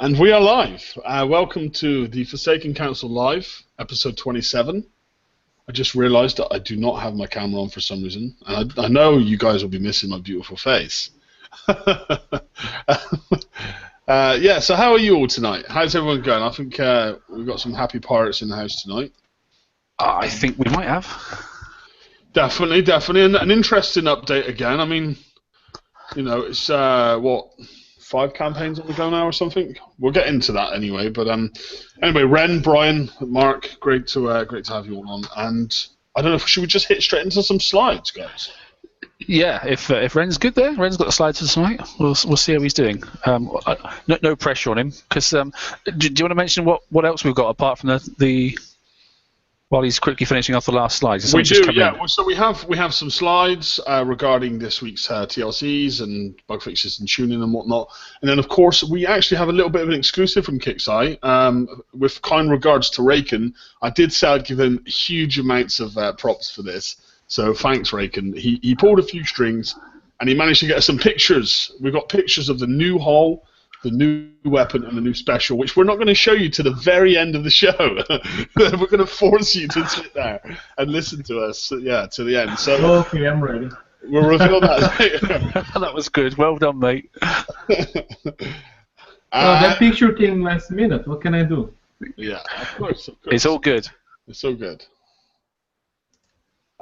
And we are live. Welcome to the Forsaken Council Live, episode 27. I just realised that I do not have my camera on for some reason. And I know you guys will be missing my beautiful face. Yeah, so how are you all tonight? How's everyone going? I think we've got some happy pirates in the house tonight. I think we might have. Definitely. And an interesting update again. I mean, you know, it's, 5 campaigns on the go now or something. We'll get into that anyway. But anyway, Ren, Brian, Mark, great to have you all on. And I don't know, should we just hit straight into some slides, guys? Yeah, if Ren's good there, Ren's got the slides for tonight. We'll see how he's doing. No pressure on him, because do you want to mention what else we've got apart from the while he's quickly finishing off the last slides? We do, yeah. Well, so we have some slides regarding this week's TLCs and bug fixes and tuning and whatnot. And then, of course, we actually have a little bit of an exclusive from Kixeye. With kind regards to Raken, I did say I'd give him huge amounts of props for this. So thanks, Raken. He pulled a few strings, and he managed to get us some pictures. We've got pictures of the new hull, the new weapon, and the new special, which we're not going to show you to the very end of the show. We're going to force you to sit there and listen to us, to the end. So okay, I'm ready. We'll reveal that later. That was good. Well done, mate. That picture came last minute. What can I do? Yeah, of course. It's all good. It's all good.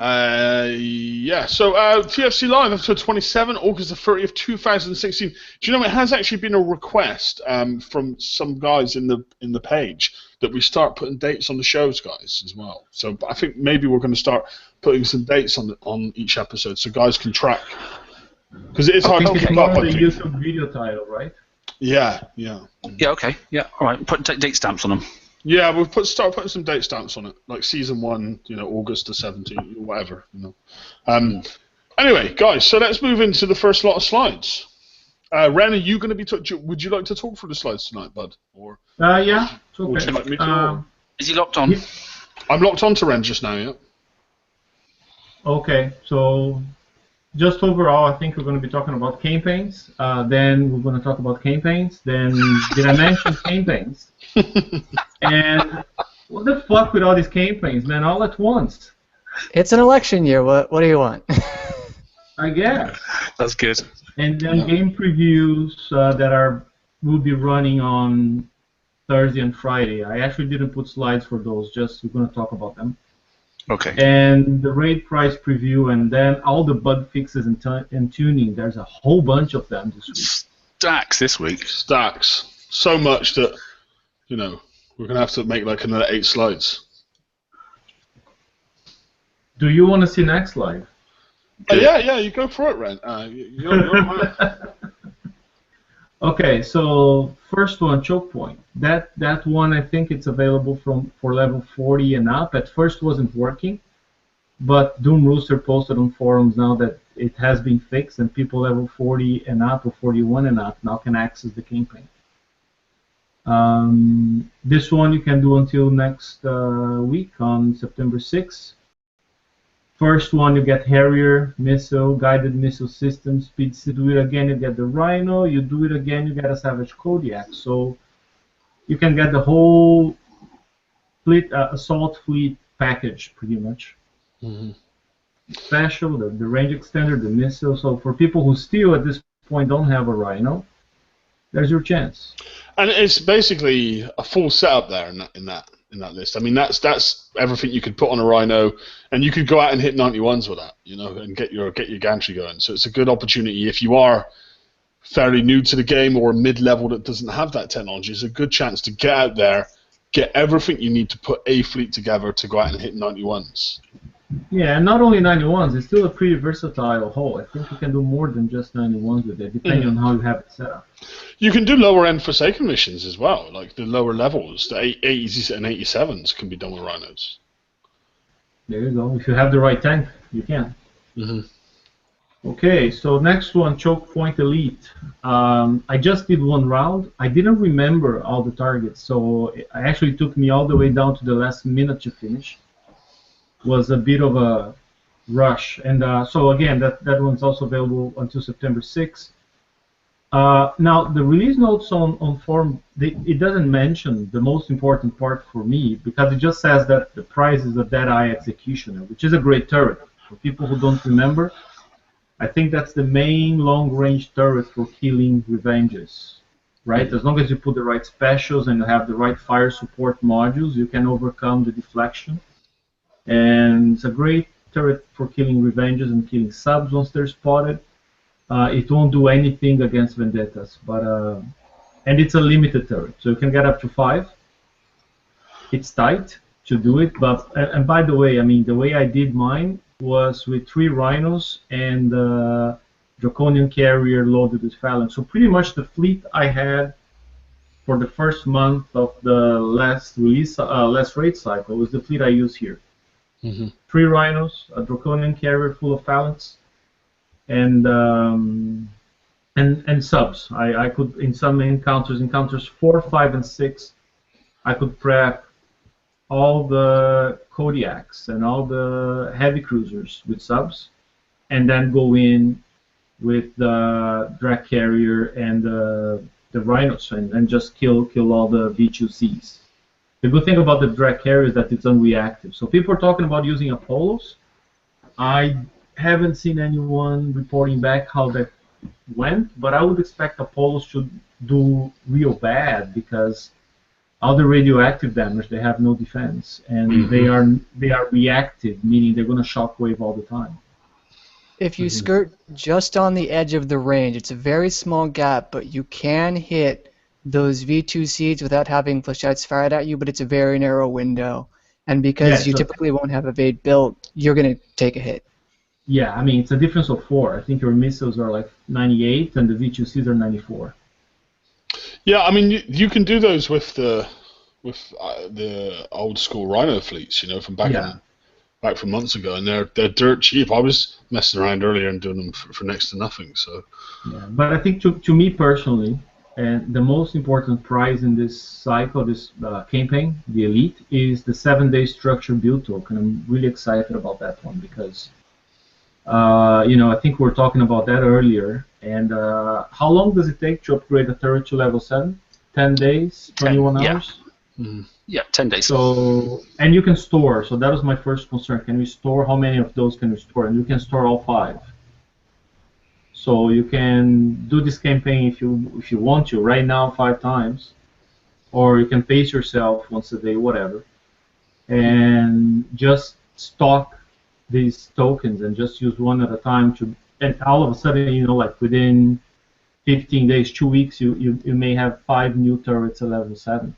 So TFC Live, episode 27, August the 30th, 2016. Do you know, it has actually been a request from some guys in the page that we start putting dates on the shows, guys, as well. So I think maybe we're going to start putting some dates on each episode so guys can track. Because it is hard to keep up, I think. The YouTube video title, right? Yeah. Yeah, okay. Yeah, all right. Put date stamps on them. Yeah, we'll start putting some date stamps on it, like season 1, August the 17th, or whatever, Anyway, guys, so let's move into the first lot of slides. Ren, are you going to be? Would you like to talk through the slides tonight, bud? Or yeah, it's okay. Would you like me to? Is he locked on? I'm locked on to Ren just now. Yeah. Okay, so just overall, I think we're going to be talking about campaigns. Then we're going to talk about campaigns. Then did I mention campaigns? And what the fuck with all these campaigns, man, all at once? It's an election year. What do you want? I guess. That's good. And then game previews that will be running on Thursday and Friday. I actually didn't put slides for those, just we're going to talk about them. Okay. And the raid price preview, and then all the bug fixes and tuning. There's a whole bunch of them this week. Stacks this week. Stacks. So much that, we're going to have to make like another 8 slides. Do you want to see next slide? Yeah, you go for it, Ren. You're Okay, so first one, choke point. That one, I think it's available for level 40 and up. At first wasn't working, but Doom Rooster posted on forums now that it has been fixed, and people level 40 and up or 41 and up now can access the campaign. This one you can do until next week on September 6th. First one, you get Harrier, missile, guided missile system, speed. To do it again, you get the Rhino. You do it again, you get a Savage Kodiak. So you can get the whole fleet, assault fleet package, pretty much. Mm-hmm. Special, the range extender, the missile. So for people who still at this point don't have a Rhino, there's your chance. And it's basically a full setup there in that list. I mean, that's everything you could put on a Rhino, and you could go out and hit 91s with that, and get your gantry going. So it's a good opportunity if you are fairly new to the game or mid-level that doesn't have that technology. It's a good chance to get out there, get everything you need to put a fleet together to go out and hit 91s. Yeah, and not only 91s, it's still a pretty versatile hull. I think you can do more than just 91s with it, depending on how you have it set up. You can do lower-end Forsaken missions as well, like the lower levels. The 80s and 87s can be done with Rhinos. There you go. If you have the right tank, you can. Mm-hmm. Okay, so next one, Choke Point Elite. I just did one round. I didn't remember all the targets, so it actually took me all the way down to the last minute to finish. Was a bit of a rush, and so again, that one's also available until September 6th. Now, the release notes on forum, it doesn't mention the most important part for me, because it just says that the prize is a Deadeye Executioner, which is a great turret. For people who don't remember, I think that's the main long-range turret for killing revenges, right? As long as you put the right specials and you have the right fire support modules, you can overcome the deflection. And it's a great turret for killing revenges and killing subs once they're spotted. It won't do anything against vendettas, but and it's a limited turret, so you can get up to 5. It's tight to do it, but and by the way, I mean the way I did mine was with 3 rhinos and Draconian Carrier loaded with Phalanx. So pretty much the fleet I had for the first month of the last release, last raid cycle was the fleet I use here. 3 rhinos, a Draconian Carrier full of Phalanx, and subs. I could, in some encounters 4, 5, and 6, I could prep all the Kodiaks and all the heavy cruisers with subs, and then go in with the Drac Carrier and the Rhinos and just kill all the V2Cs. The good thing about the Drac Carrier is that it's unreactive. So people are talking about using Apollos. I haven't seen anyone reporting back how that went, but I would expect Apollos should do real bad, because all the radioactive damage, they have no defense, and they are reactive, meaning they're going to shockwave all the time. If you skirt just on the edge of the range, it's a very small gap, but you can hit those V2Cs without having flechettes fired at you, but it's a very narrow window. And because you typically won't have evade built, you're going to take a hit. Yeah, I mean, it's a difference of 4. I think your missiles are like 98 and the V2Cs are 94. Yeah, I mean, you can do those with the old school Rhino fleets, you know, from back from months ago, and they're dirt cheap. I was messing around earlier and doing them for next to nothing. So. Yeah, but I think to me personally, and the most important prize in this cycle, this campaign, the Elite, is the 7-day structure build token. I'm really excited about that one because, you know, I think we were talking about that earlier. And how long does it take to upgrade a turret to level 7? 10 days, 21 hours? Yeah, 10 days. So, and you can store. So that was my first concern. Can we store? How many of those can we store? And you can store all 5. So you can do this campaign if you want to right now 5 times, or you can pace yourself once a day, whatever, and just stock these tokens and just use one at a time to. And all of a sudden, you know, like within 15 days, 2 weeks, you may have 5 new turrets at level 7.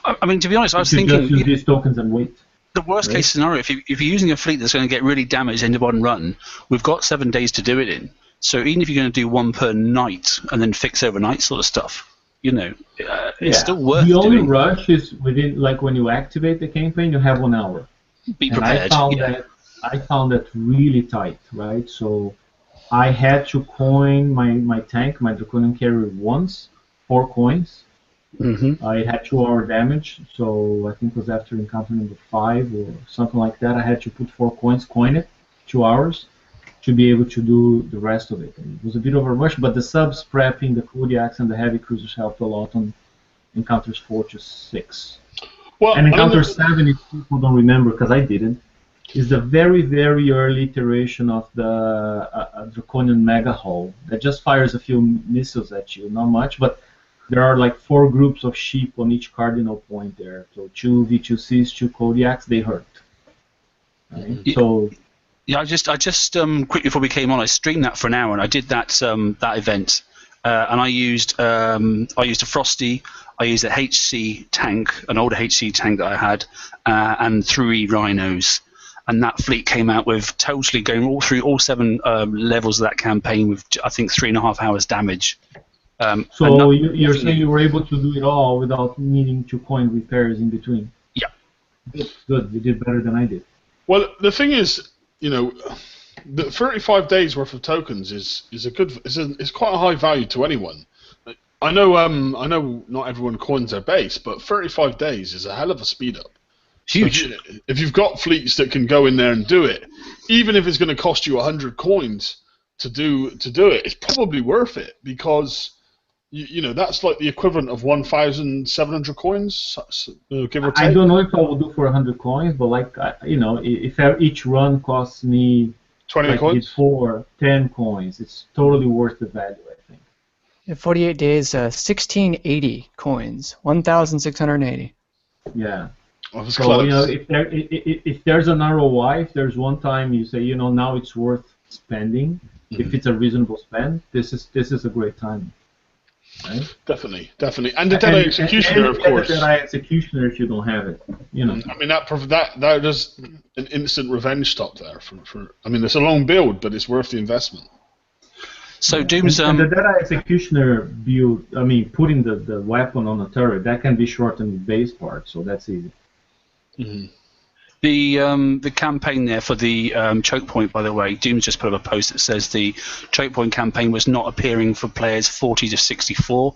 I mean, to be honest, I was you thinking just use these tokens and wait. The worst case scenario, if you're using a fleet that's going to get really damaged in one run, we've got 7 days to do it in. So even if you're going to do 1 per night and then fix overnight sort of stuff, you know, it's still worth doing. The only rush is within, like when you activate the campaign, you have 1 hour. Be prepared. And I found that really tight, right? So I had to coin my tank, my Draconian Carrier once, 4 coins. It had 2-hour damage, so I think it was after encounter number 5 or something like that. I had to put 4 coins, coin it, 2 hours, to be able to do the rest of it. And it was a bit of a rush, but the subs prepping, the Kodiaks and the heavy cruisers helped a lot on encounters 4 to 6. Well, and encounter 7, if people don't remember, because I didn't, is the very, very early iteration of the Draconian Mega Hull that just fires a few missiles at you, not much, but there are like 4 groups of sheep on each cardinal point there. So 2 V2Cs, 2 Kodiaks, they hurt. Right? So yeah, I just quickly before we came on, I streamed that for an hour and I did that event, and I used a Frosty, I used a HC tank, an older HC tank that I had, and 3 rhinos. And that fleet came out with totally going all through all 7 levels of that campaign with I think 3.5 hours damage. So you're saying you were able to do it all without needing to coin repairs in between? Yeah. Good. You did better than I did. Well, the thing is, you know, the 35 days worth of tokens is quite a high value to anyone. I know not everyone coins their base, but 35 days is a hell of a speed up. Huge. So if you've got fleets that can go in there and do it, even if it's going to cost you 100 coins to do it, it's probably worth it because you know that's like the equivalent of 1,700 coins, give or take. I don't know if I will do for 100 coins, but like you know, if each run costs me 20 like coins, before 10 coins, it's totally worth the value, I think. In 48 days, 1680 coins, 1,680. Yeah. that was So close. you know, if there's an ROI, if there's one time you say, you know, now it's worth spending, if it's a reasonable spend, this is a great time. Right? Definitely. And the Deadeye Executioner, of course. The Deadeye Executioner, if you don't have it, you know. I mean, that does an instant revenge stop there. I mean, it's a long build, but it's worth the investment. So Doom's and the Deadeye Executioner build, I mean, putting the weapon on a turret, that can be shortened with base part, so that's easy. Mm-hmm. The campaign there for the choke point, by the way, Doom's just put up a post that says the choke point campaign was not appearing for players 40 to 64.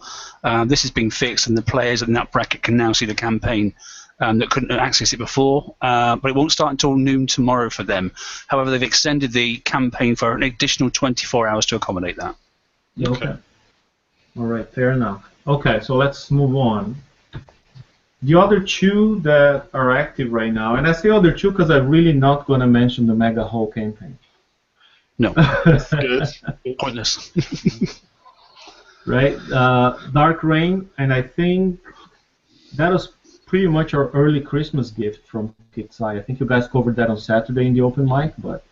This has been fixed, and the players in that bracket can now see the campaign that couldn't access it before. But it won't start until noon tomorrow for them. However, they've extended the campaign for an additional 24 hours to accommodate that. Okay. All right, fair enough. Okay, so let's move on. The other two that are active right now, and I say other two because I'm really not going to mention the Mega Hull campaign. No. Good. Pointless. Right? Dark Reign, and I think that was pretty much our early Christmas gift from Kixeye. I think you guys covered that on Saturday in the open mic, but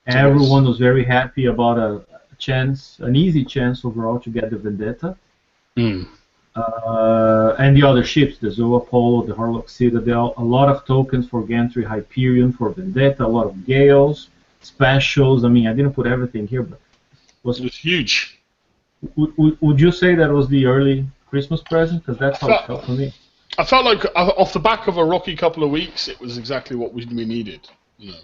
everyone was very happy about a chance, an easy chance overall to get the Vendetta. And the other ships, the Zoe Apollo, the Harlock Citadel, a lot of tokens for Gantry Hyperion, for Vendetta, a lot of Gales, specials. I mean, I didn't put everything here, but It was huge. Would you say that was the early Christmas present? Because that's how it felt for me. I felt like off the back of a rocky couple of weeks, it was exactly what we needed. You know,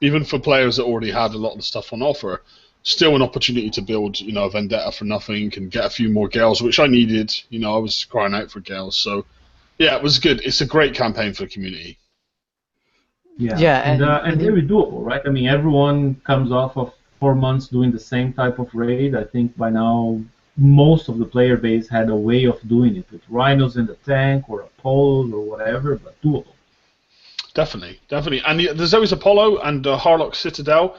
even for players that already had a lot of the stuff on offer, still an opportunity to build, you know, a Vendetta for nothing and get a few more Gales, which I needed. You know, I was crying out for Gales. So, yeah, it was good. It's a great campaign for the community. Yeah, and very doable, right? I mean, everyone comes off of 4 months doing the same type of raid. I think by now most of the player base had a way of doing it with Rhinos in the tank or Apollos or whatever, but doable. Definitely. And there's always Apollo and Harlock Citadel.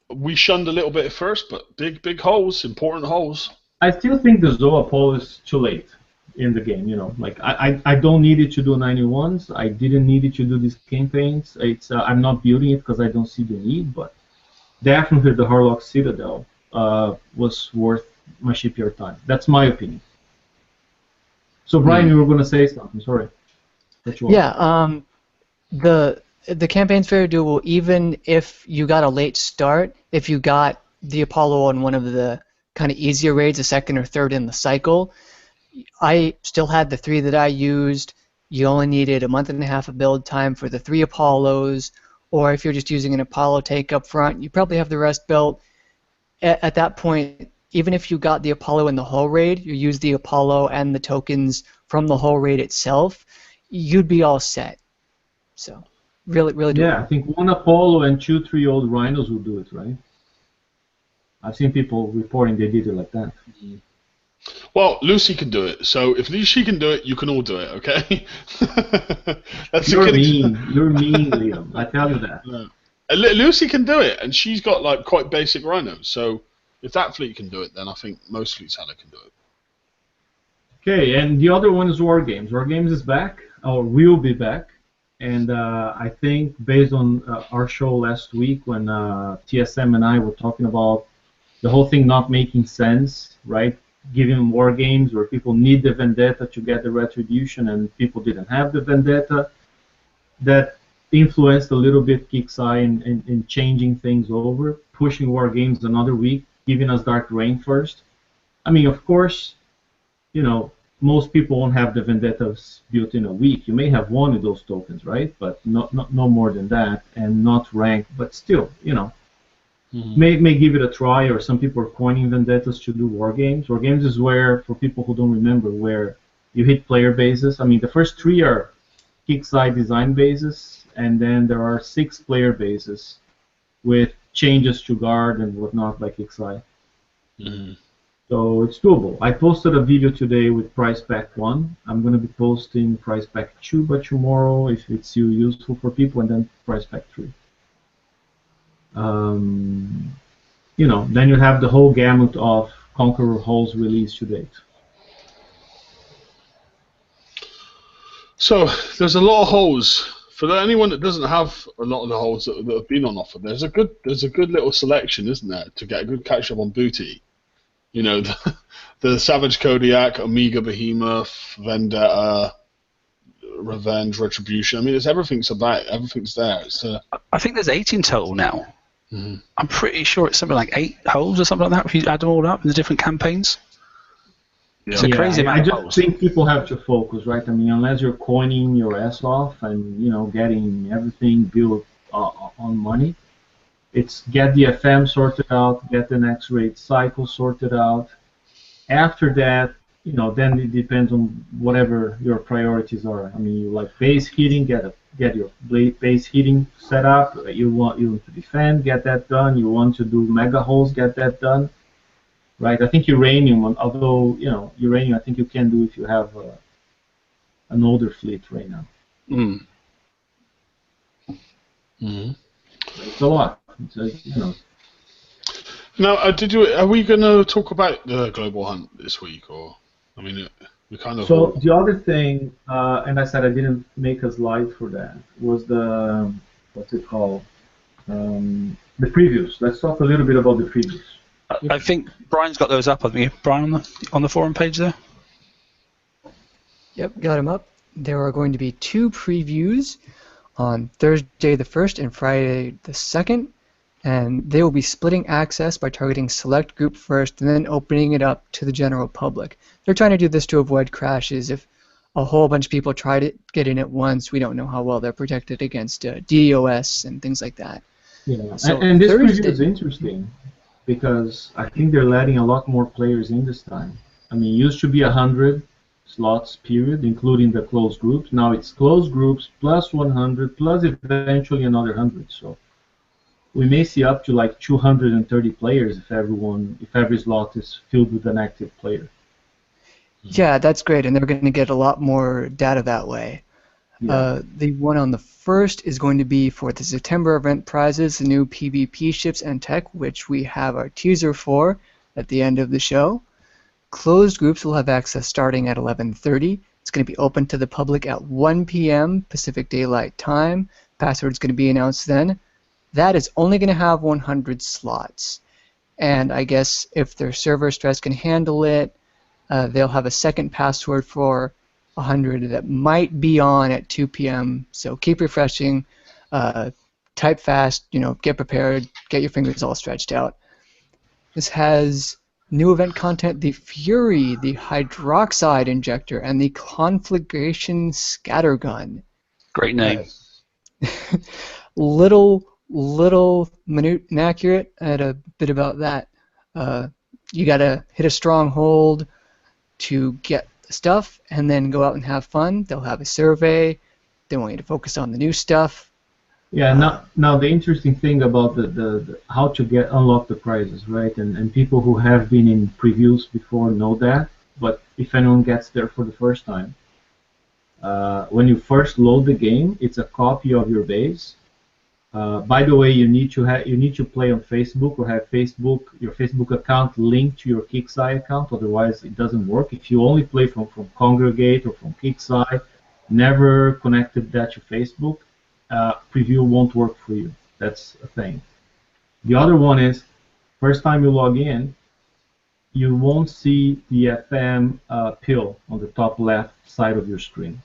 We shunned a little bit at first, but big holes, important holes. I still think the Zoe Apollo is too late in the game. You know, like I don't need it to do 91s. I didn't need it to do these campaigns. It's I'm not building it because I don't see the need, but definitely the Harlock Citadel was worth my shipyard time. That's my opinion. So Brian, you were going to say something. Sorry. Yeah. The campaign's very doable, even if you got a late start. If you got the Apollo on one of the kind of easier raids, the second or third in the cycle, I still had the 3 that I used. You only needed a month and a half of build time for the 3 Apollos, or if you're just using an Apollo take up front, you probably have the rest built. At that point, even if you got the Apollo in the hull raid, you use the Apollo and the tokens from the hull raid itself, you'd be all set. So. Really doable. Yeah, I think 1 Apollo and 2 3-old Rhinos will do it, right? I've seen people reporting they did it like that. Well, Lucy can do it, so if she can do it, you can all do it, okay? You're mean, Liam. I tell you that. Yeah. Lucy can do it, and she's got like quite basic Rhinos, so if that fleet can do it, then I think most fleets can do it. Okay, and the other one is War Games. War Games is back, or will be back. And I think based on our show last week when TSM and I were talking about the whole thing not making sense, right? Giving War Games where people need the Vendetta to get the Retribution and people didn't have the Vendetta, that influenced a little bit Kixeye in changing things over, pushing War Games another week, giving us Dark Reign first. I mean, of course, you know, most people won't have the Vendettas built in a week. You may have one of those tokens, right? But no more than that, and not ranked. But still, you know, may give it a try. Or some people are coining Vendettas to do War Games. War Games is where, for people who don't remember, where you hit player bases. I mean, the first 3 are Kixeye design bases, and then there are 6 player bases with changes to guard and whatnot by KickSci. Mm-hmm. So it's doable. I posted a video today with price pack 1. I'm going to be posting price pack 2 by tomorrow if it's useful for people, and then price pack 3. You know, then you have the whole gamut of Conqueror hulls released to date. So there's a lot of holes. For anyone that doesn't have a lot of the holes that have been on offer, there's a good little selection, isn't there, to get a good catch up on booty. You know, the Savage Kodiak, Omega Behemoth, Vendetta, Revenge, Retribution. I mean, everything's there. It's I think there's 8 in total now. Mm-hmm. I'm pretty sure it's something like 8 holes or something like that if you add them all up in the different campaigns. It's a crazy amount I of just holes. think people have to focus, right? I mean, unless you're coining your ass off and, you know, getting everything built on money, it's get the FM sorted out, get the next rate cycle sorted out. After that, you know, then it depends on whatever your priorities are. I mean, you like base hitting, get your base hitting set up. You want to defend, get that done. You want to do mega holes, get that done. Right? I think uranium, although, you know, uranium I think you can do if you have an older fleet right now. Mm. Mm-hmm. It's a lot. You know. Now, are we going to talk about the global hunt this week, or I mean, we kind of. So the other thing, and I said I didn't make a slide for that, was the what's it called? The previews. Let's talk a little bit about the previews. I think Brian's got those up, haven't you? Brian, on the forum page there? Yep, got them up. There are going to be 2 previews on Thursday the 1st and Friday the 2nd, and they will be splitting access by targeting select group first and then opening it up to the general public. They're trying to do this to avoid crashes. If a whole bunch of people try to get in at once, we don't know how well they're protected against DDoS and things like that. Yeah, So and this Thursday, preview is interesting because I think they're letting a lot more players in this time. I mean, it used to be 100 slots period, including the closed groups. Now it's closed groups plus 100 plus eventually another 100. So we may see up to like 230 players if every slot is filled with an active player. yeah, that's great, and they're going to get a lot more data that way. Yeah. The one on the 1st is going to be for the September event prizes, the new PvP ships and tech, which we have our teaser for at the end of the show. Closed groups will have access starting at 11:30. It's going to be open to the public at 1 p.m. Pacific Daylight Time. Password's going to be announced then. That is only going to have 100 slots. And I guess if their server stress can handle it, they'll have a second password for 100 that might be on at 2 p.m. So keep refreshing, type fast, you know, get prepared, get your fingers all stretched out. This has new event content, the Fury, the Hydroxide Injector, and the Conflagration Scattergun. Great name. little minute inaccurate at a bit about that. You gotta hit a stronghold to get the stuff and then go out and have fun. They'll have a survey. They want you to focus on the new stuff. Yeah. Now the interesting thing about the how to unlock the prizes, right? And people who have been in previews before know that. But if anyone gets there for the first time, when you first load the game, it's a copy of your base. By the way, you need to play on Facebook or have your Facebook account linked to your KickSci account. Otherwise, it doesn't work. If you only play from Congregate or from KickSci, never connected that to Facebook, preview won't work for you. That's a thing. The other one is, first time you log in, you won't see the FM pill on the top left side of your screen.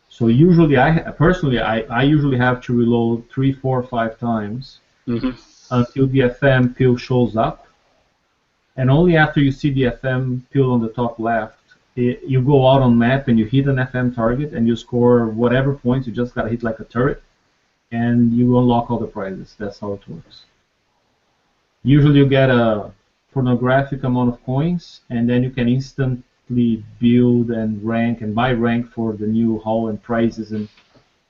So usually, I usually have to reload 3, 4, 5 times until the FM pill shows up, and only after you see the FM pill on the top left, you go out on map and you hit an FM target and you score whatever points. You just gotta hit like a turret, and you unlock all the prizes. That's how it works. Usually, you get a pornographic amount of coins, and then you can build and rank and buy rank for the new hull and prizes, and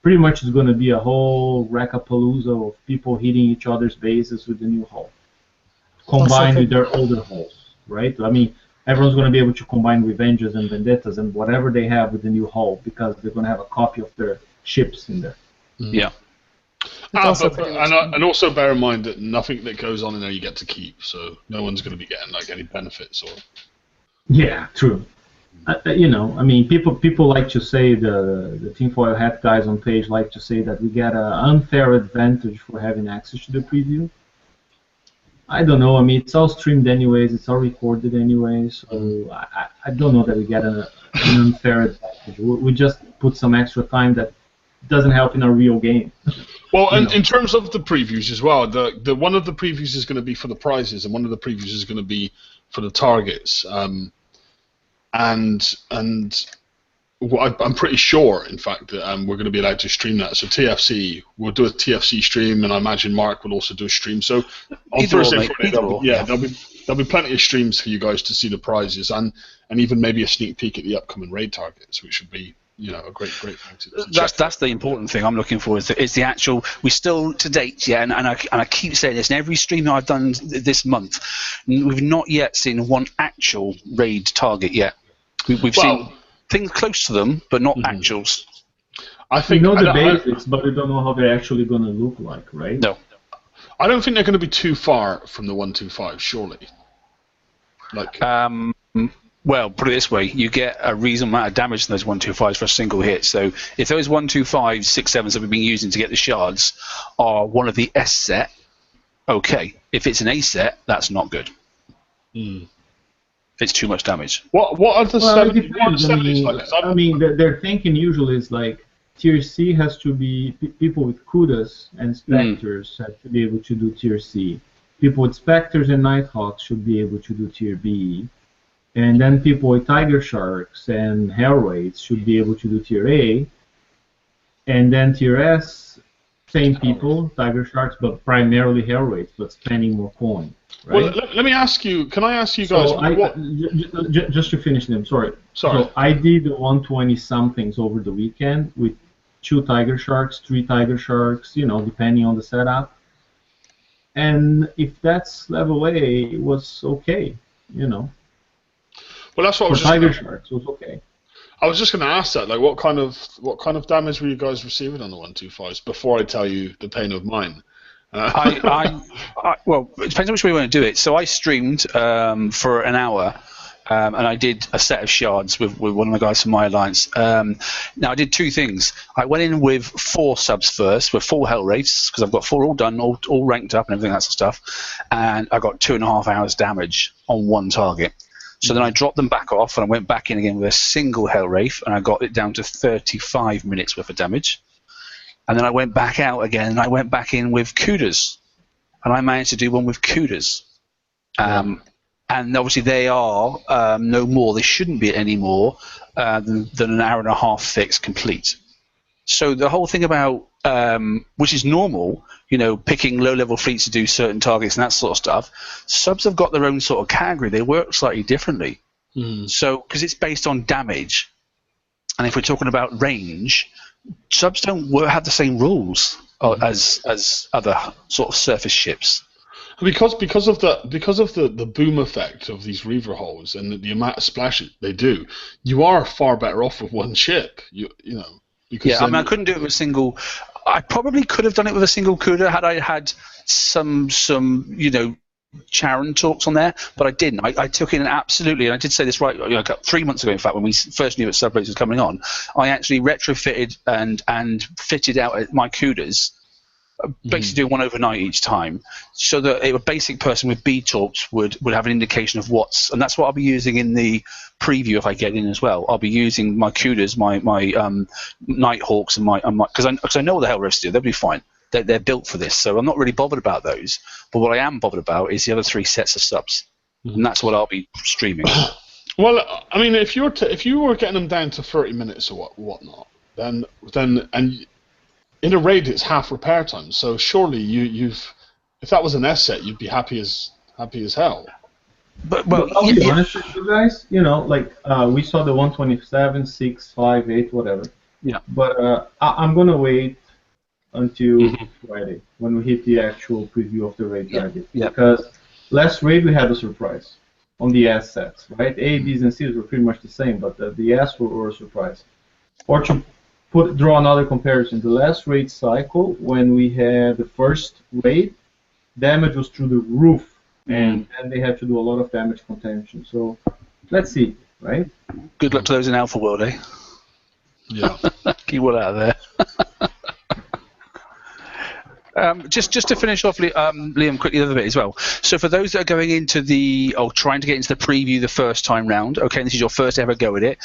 pretty much it's going to be a whole rackapalooza of people hitting each other's bases with the new hull, combined with their older hulls, right? I mean, everyone's going to be able to combine Revenges and Vendettas and whatever they have with the new hull because they're going to have a copy of their ships in there. Yeah. And also bear in mind that nothing that goes on in there you get to keep, so no one's going to be getting like any benefits or. Yeah, true. You know, I mean, people like to say the tinfoil hat guys on page like to say that we get an unfair advantage for having access to the preview. I don't know. I mean, it's all streamed anyways. It's all recorded anyways. So I don't know that we get an unfair advantage. We just put some extra time that doesn't help in our real game. Well, and in terms of the previews as well, the one of the previews is going to be for the prizes, and one of the previews is going to be for the targets. And I'm pretty sure, in fact, that we're going to be allowed to stream that. So TFC, we'll do a TFC stream, and I imagine Mark will also do a stream. So on Thursday, Friday, there'll be plenty of streams for you guys to see the prizes, and even maybe a sneak peek at the upcoming raid targets, which would be a great thing to that's the important thing I'm looking for is the actual. We still to date, and I keep saying this in every stream that I've done this month, we've not yet seen one actual raid target yet. We've seen things close to them, but not actuals. I think we know the basics, but we don't know how they're actually going to look like, right? No. I don't think they're going to be too far from the 125, surely. Like. Well, put it this way: you get a reasonable amount of damage from those 125s for a single hit. So if those 125s, 6.7s that we've been using to get the shards are one of the S set, okay. If it's an A set, that's not good. It's too much damage. What are the 70s like? I mean, their thinking usually is like Tier C has to be people with Kudas and Spectres have to be able to do Tier C. People with Spectres and Nighthawks should be able to do Tier B. And then people with Tiger Sharks and Hellraids should be able to do Tier A. And then Tier S, same people, Tiger Sharks, but primarily Hellraids, but spending more coin. Right? Well, let me ask you. Can I ask you guys? Just to finish them, sorry. So I did 120 somethings over the weekend with 2 Tiger Sharks, 3 Tiger Sharks, depending on the setup. And if that's level A, it was okay, Well, that's what I was just Tiger Sharks was okay. I was just going to ask that, like, what kind of damage were you guys receiving on the 125s before I tell you the pain of mine? Well, it depends on which way you want to do it. So I streamed for an hour, and I did a set of shards with one of the guys from my alliance. Now I did 2 things. I went in with 4 subs first, with 4 hell rates because I've got 4 all done, all ranked up and everything that sort of stuff, and I got 2.5 hours damage on one target. So then I dropped them back off, and I went back in again with a single Hellwraith, and I got it down to 35 minutes worth of damage. And then I went back out again, and I went back in with Kudas, and I managed to do one with Kudas. And obviously they are no more, they shouldn't be any more than an hour and a half fix complete. So the whole thing about, which is normal, picking low-level fleets to do certain targets and that sort of stuff, subs have got their own sort of category. They work slightly differently. So, because it's based on damage, and if we're talking about range, subs don't have the same rules as other sort of surface ships. Because of the boom effect of these reaver holes and the amount of splashes they do, you are far better off with one ship. Because I couldn't do it with a single. I probably could have done it with a single Kuda had I had some Charon talks on there, but I didn't. I took in absolutely, and I did say this right 3 months ago, in fact, when we first knew that Subrace was coming on, I actually retrofitted and fitted out my Kudas, basically doing one overnight each time, so that a basic person with B talks would have an indication of what's, and that's what I'll be using in the preview if I get in as well. I'll be using my Kudas, my Nighthawks, and my because I know what the hell Hellrifts do. They'll be fine. They're built for this, so I'm not really bothered about those. But what I am bothered about is the other 3 sets of subs, and that's what I'll be streaming. Well, I mean, if you were getting them down to 30 minutes or whatnot, then and in a raid it's half repair time. So surely you've if that was an S set, you'd be happy as hell. But I'll be honest with you guys. We saw the 127, 6, 5, 8, whatever. Yeah. But I'm going to wait until Friday when we hit the actual preview of the raid target. Yeah. Because last raid we had a surprise on the S sets, right? A, Bs, and Cs were pretty much the same, but the S were a surprise. Or to draw another comparison, the last raid cycle, when we had the first raid, damage was through the roof, and they had to do a lot of damage contention. So let's see, right? Good luck to those in Alpha World, eh? Yeah. Keep well out of there. Just to finish off, Liam, quickly the other bit as well. So for those that are going into trying to get into the preview the first time round, okay, this is your first ever go at it,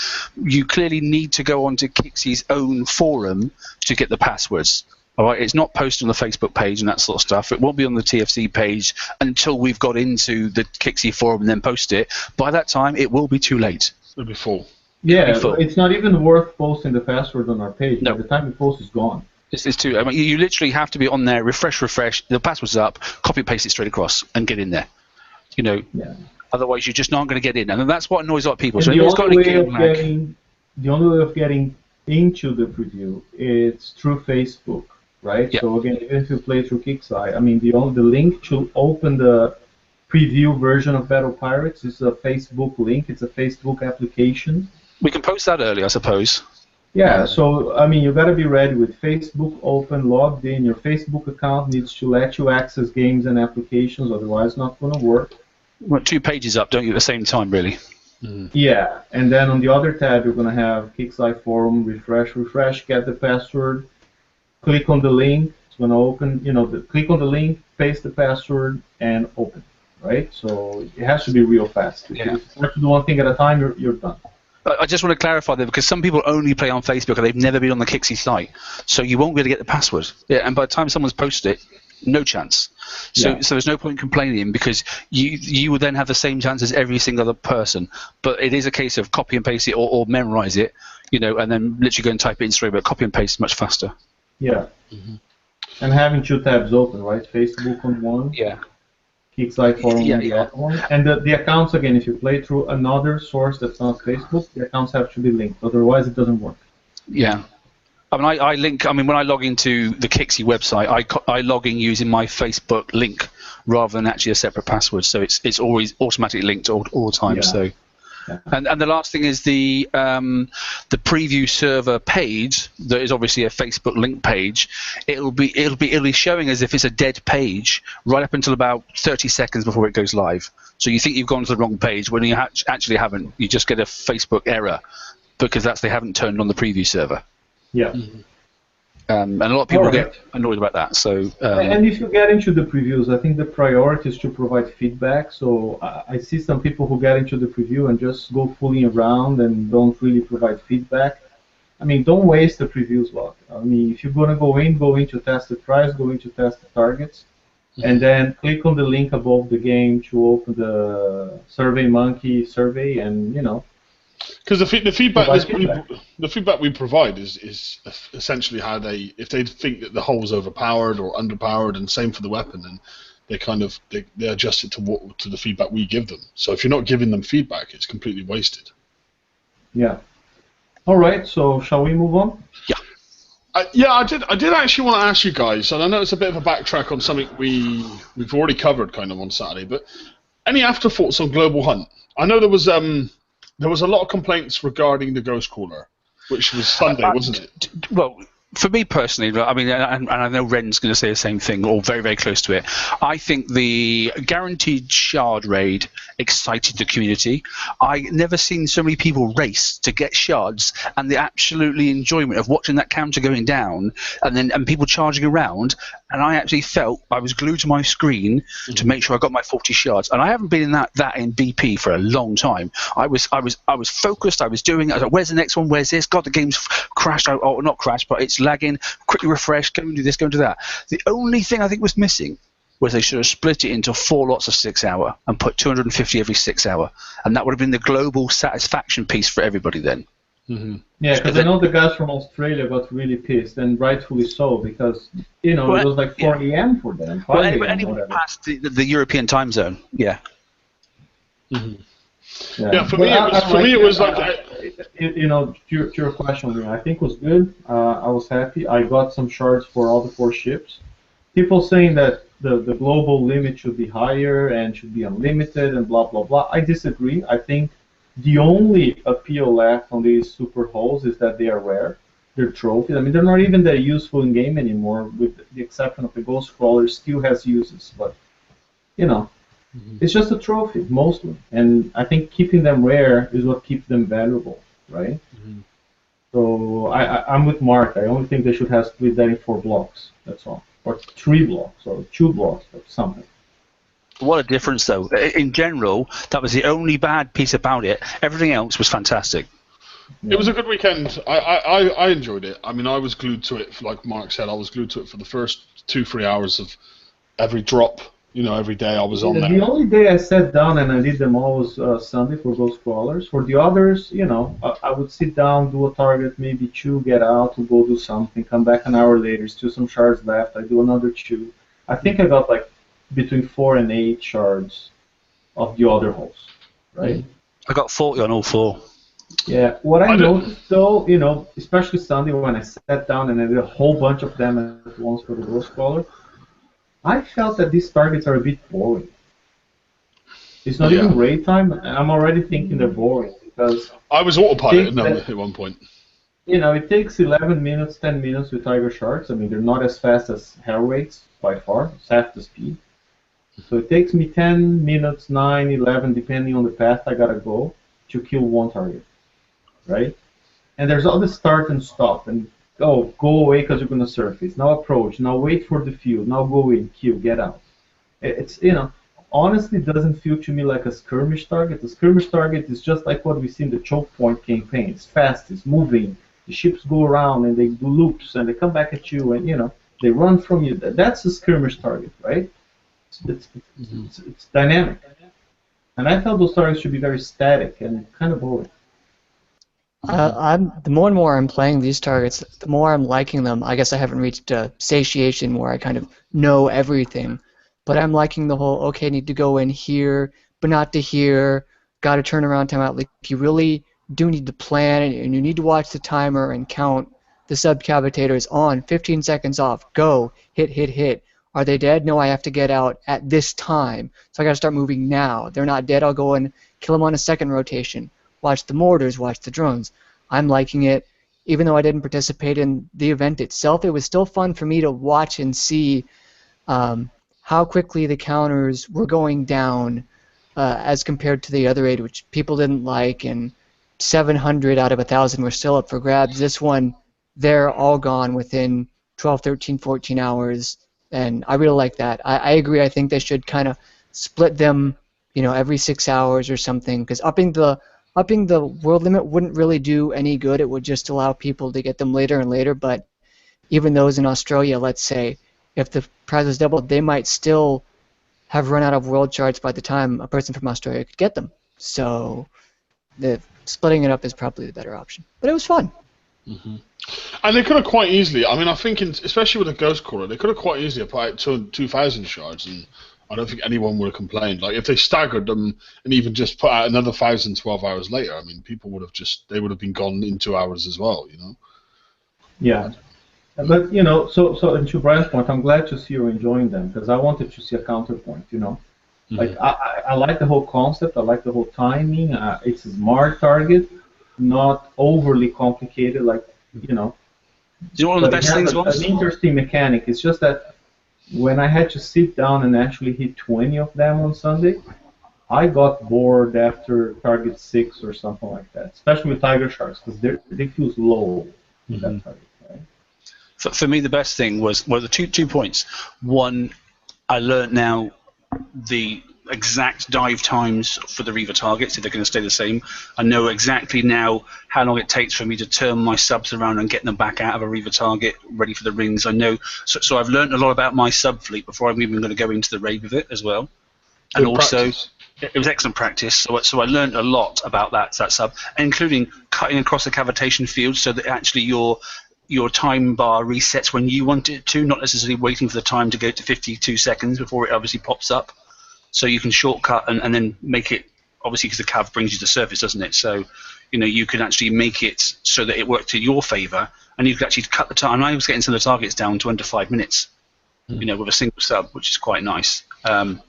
you clearly need to go onto Kixie's own forum to get the passwords. All right, it's not posted on the Facebook page and that sort of stuff. It won't be on the TFC page until we've got into the Kixie forum and then post it. By that time, it will be too late. It'll be full. Yeah, it's not even worth posting the password on our page. No. By the time you post, it's gone. It's too. I mean, you literally have to be on there, refresh. The password's up, copy and paste it straight across, and get in there. You know. Yeah. Otherwise, you're just not going to get in, and that's what annoys a lot of people. And so the only way of getting into the preview is through Facebook, right? Yep. So again, even if you play through Kixeye, I mean, the link to open the preview version of Battle Pirates is a Facebook link. It's a Facebook application. We can post that early, I suppose. Yeah, so, I mean, you got to be ready with Facebook open, logged in. Your Facebook account needs to let you access games and applications, otherwise it's not going to work. Well, 2 pages up, don't you, at the same time, really? Yeah, and then on the other tab, you're going to have Kixeye Forum, refresh, get the password, click on the link, it's going to open, click on the link, paste the password, and open, right? So it has to be real fast. If you start to do one thing at a time, you're done. I just want to clarify there, because some people only play on Facebook and they've never been on the Kixie site, so you won't be able to get the password. Yeah, and by the time someone's posted it, no chance. So there's no point in complaining, because you will then have the same chance as every single other person. But it is a case of copy and paste it or memorize it, and then literally go and type it in straight. But copy and paste is much faster. Yeah. And having 2 tabs open, right? Facebook on one. Yeah. Kixeye Forum on the other one. And the accounts, again, if you play through another source that's not Facebook, the accounts have to be linked. Otherwise, it doesn't work. Yeah. I mean, I link. I mean, when I log into the Kixie website, I log in using my Facebook link rather than actually a separate password. So it's always automatically linked all the time. Yeah. So, and the last thing is the preview server page that is obviously a Facebook link page. It'll be showing as if it's a dead page right up until about 30 seconds before it goes live. So you think you've gone to the wrong page when you actually haven't. You just get a Facebook error because they haven't turned on the preview server. Yeah. And a lot of people get annoyed about that. So. And if you get into the previews, I think the priority is to provide feedback. So I see some people who get into the preview and just go fooling around and don't really provide feedback. I mean, don't waste the preview slot. I mean, if you're going to go in to test the price, go in to test the targets, and then click on the link above the game to open the SurveyMonkey survey, and Because the feedback we provide is essentially how if they think that the hull's overpowered or underpowered, and same for the weapon, and they adjust it to the feedback we give them. So if you're not giving them feedback, it's completely wasted. Yeah. All right. So shall we move on? Yeah. I did actually want to ask you guys, and I know it's a bit of a backtrack on something we've already covered kind of on Saturday, but any afterthoughts on Global Hunt? I know there was a lot of complaints regarding the Ghost Caller, which was Sunday, wasn't it? Well, for me personally, I mean, and I know Ren's going to say the same thing, or very, very close to it. I think the guaranteed shard raid excited the community. I never seen so many people race to get shards, and the absolutely enjoyment of watching that counter going down, and people charging around. And I actually felt I was glued to my screen to make sure I got my 40 shards. And I haven't been in that in BP for a long time. I was focused. I was doing it. I was like, where's the next one? Where's this? God, the game's crashed. Oh, not crashed, but it's lagging. Quickly refresh. Go and do this. Go and do that. The only thing I think was missing was they should have split it into 4 lots of 6 hour and put 250 every 6 hour. And that would have been the global satisfaction piece for everybody then. Yeah, because I know the guys from Australia got really pissed, and rightfully so, because it was like 4 a.m. for them. Well, anyone past the European time zone, yeah. Yeah, for me it was like you know, to your question, I think was good. I was happy. I got some shards for all the 4 ships. People saying that the global limit should be higher and should be unlimited and blah blah blah. I disagree. I think the only appeal left on these super hulls is that they are rare. They're trophies. I mean, they're not even that useful in game anymore, with the exception of the Ghost Crawler. Still has uses, but you know, it's just a trophy mostly. And I think keeping them rare is what keeps them valuable, right? So I'm with Mark. I only think they should have split that in 4 blocks. That's all, or 3 blocks, or 2 blocks, or something. What a difference, though. In general, that was the only bad piece about it. Everything else was fantastic. It was a good weekend. I enjoyed it. I mean, I was glued to it, like Mark said. I was glued to it for the first 2-3 hours of every drop. You know, every day I was on there. The only day I sat down and I did them all was Sunday for Ghost Crawlers. For the others, you know, I would sit down, do a target, maybe 2, get out, to go do something, come back an hour later, still some shards left, I do another 2. I think I got like between 4 and 8 shards of the other holes, right? I got 40 on all 4. Yeah, what I noticed though, you know, especially Sunday when I sat down and I did a whole bunch of them at once for the Ghost Crawler, I felt that these targets are a bit boring. It's not even raid time, and I'm already thinking they're boring because I was autopilot at one point. You know, it takes 11 minutes, 10 minutes with Tiger Sharks. I mean, they're not as fast as Hellraids by far. It's half the speed. So it takes me 10 minutes, 9, 11, depending on the path I gotta go, to kill 1 target, right? And there's all this start and stop, and go away because you're gonna surface. Now approach. Now wait for the field. Now go in, kill, get out. It's, you know, honestly doesn't feel to me like a skirmish target. The skirmish target is just like what we see in the Choke Point campaign. It's fast, it's moving. The ships go around and they do loops and they come back at you and, you know, they run from you. That's a skirmish target, right? It's dynamic. And I felt those targets should be very static and kind of boring. The more and more I'm playing these targets, the more I'm liking them. I guess I haven't reached satiation where I kind of know everything, but I'm liking the whole, okay, I need to go in here, but not to here, got to turn around time out. Like, you really do need to plan, and you need to watch the timer and count the subcavitators on, 15 seconds off, go, hit. Are they dead? No, I have to get out at this time, so I got to start moving now. They're not dead, I'll go and kill them on a second rotation. Watch the mortars, watch the drones. I'm liking it. Even though I didn't participate in the event itself, it was still fun for me to watch and see how quickly the counters were going down as compared to the other 8, which people didn't like, and 700 out of 1,000 were still up for grabs. This one, they're all gone within 12, 13, 14 hours, and I really like that. I agree. I think they should kind of split them, you know, every 6 hours or something, because upping the world limit wouldn't really do any good. It would just allow people to get them later and later, but even those in Australia, let's say, if the prize was doubled, they might still have run out of world charts by the time a person from Australia could get them. So splitting it up is probably the better option. But it was fun. And they could have quite easily, I mean, I think, especially with a Ghost Crawler, they could have quite easily applied 2,000 shards, and I don't think anyone would have complained. Like, if they staggered them and even just put out another 1,000 12 hours later, I mean, people would have they would have been gone in 2 hours as well, you know? Yeah. But, you know, so and to Brian's point, I'm glad to see you're enjoying them, because I wanted to see a counterpoint, you know? Like, I like the whole concept, I like the whole timing, it's a smart target, not overly complicated, like, you know. Do you know one of the best things was? An interesting mechanic. It's just that when I had to sit down and actually hit 20 of them on Sunday, I got bored after target 6 or something like that, especially with Tiger Sharks, because they feel low with that target. Right? For me, the best thing was the two points. One, I learned now the exact dive times for the Reaver targets, if they're going to stay the same. I know exactly now how long it takes for me to turn my subs around and get them back out of a Reaver target ready for the rings. I know, so I've learned a lot about my sub fleet before I'm even going to go into the raid with it as well. And also, it was excellent practice. So I learned a lot about that sub, including cutting across the cavitation field so that actually your time bar resets when you want it to, not necessarily waiting for the time to go to 52 seconds before it obviously pops up. So you can shortcut and then make it, obviously, because the cav brings you to the surface, doesn't it? So you could actually make it so that it worked in your favour, and you could actually cut the time. I was getting some of the targets down to under 5 minutes, with a single sub, which is quite nice. And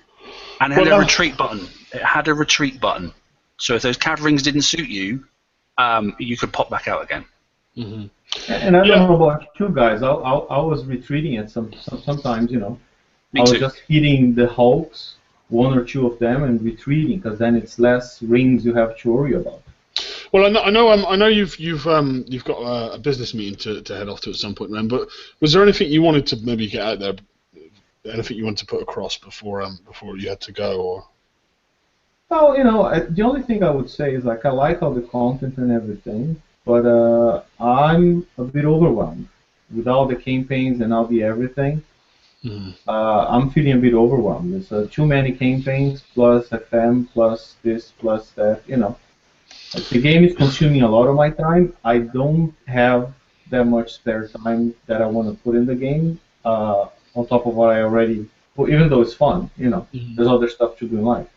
it had a retreat button. It had a retreat button. So if those counterings didn't suit you, you could pop back out again. Mm-hmm. And I don't know about you guys. I was retreating at sometimes, I was just hitting the hulks, 1 or 2 of them, and retreating, because then it's less rings you have to worry about. Well, I know you've got a business meeting to head off to at some point, Ren. But was there anything you wanted to maybe get out there? Anything you wanted to put across before you had to go, or? Well, the only thing I would say is, like, I like all the content and everything, but I'm a bit overwhelmed with all the campaigns and all the everything. I'm feeling a bit overwhelmed. There's too many campaigns, plus FM, plus this, plus that. Like, the game is consuming a lot of my time. I don't have that much spare time that I want to put in the game on top of what I already. Well, even though it's fun, there's other stuff to do in life.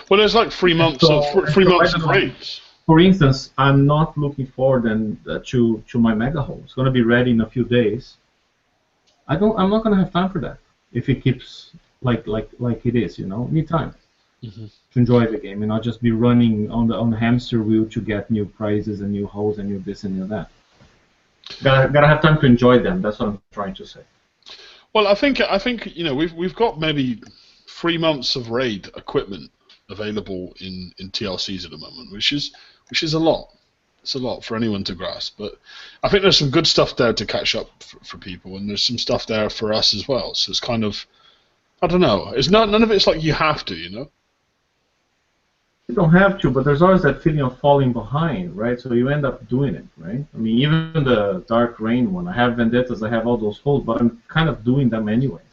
Well, there's like 3 months of raids. For instance, I'm not looking forward to my mega hole. It's going to be ready in a few days. I'm not going to have time for that if it keeps like it is. Need time to enjoy the game and not just be running on the hamster wheel to get new prizes and new holes and new this and new that. Gotta have time to enjoy them. That's what I'm trying to say. Well, I think we've got maybe 3 months of raid equipment available in TLCs at the moment, which is a lot. It's a lot for anyone to grasp, but I think there's some good stuff there to catch up for people, and there's some stuff there for us as well. So it's kind of, I don't know. It's not, none of it's like you have to, You don't have to, but there's always that feeling of falling behind, right? So you end up doing it, right? I mean, even the Dark Rain one, I have Vendettas, I have all those holes, but I'm kind of doing them anyways.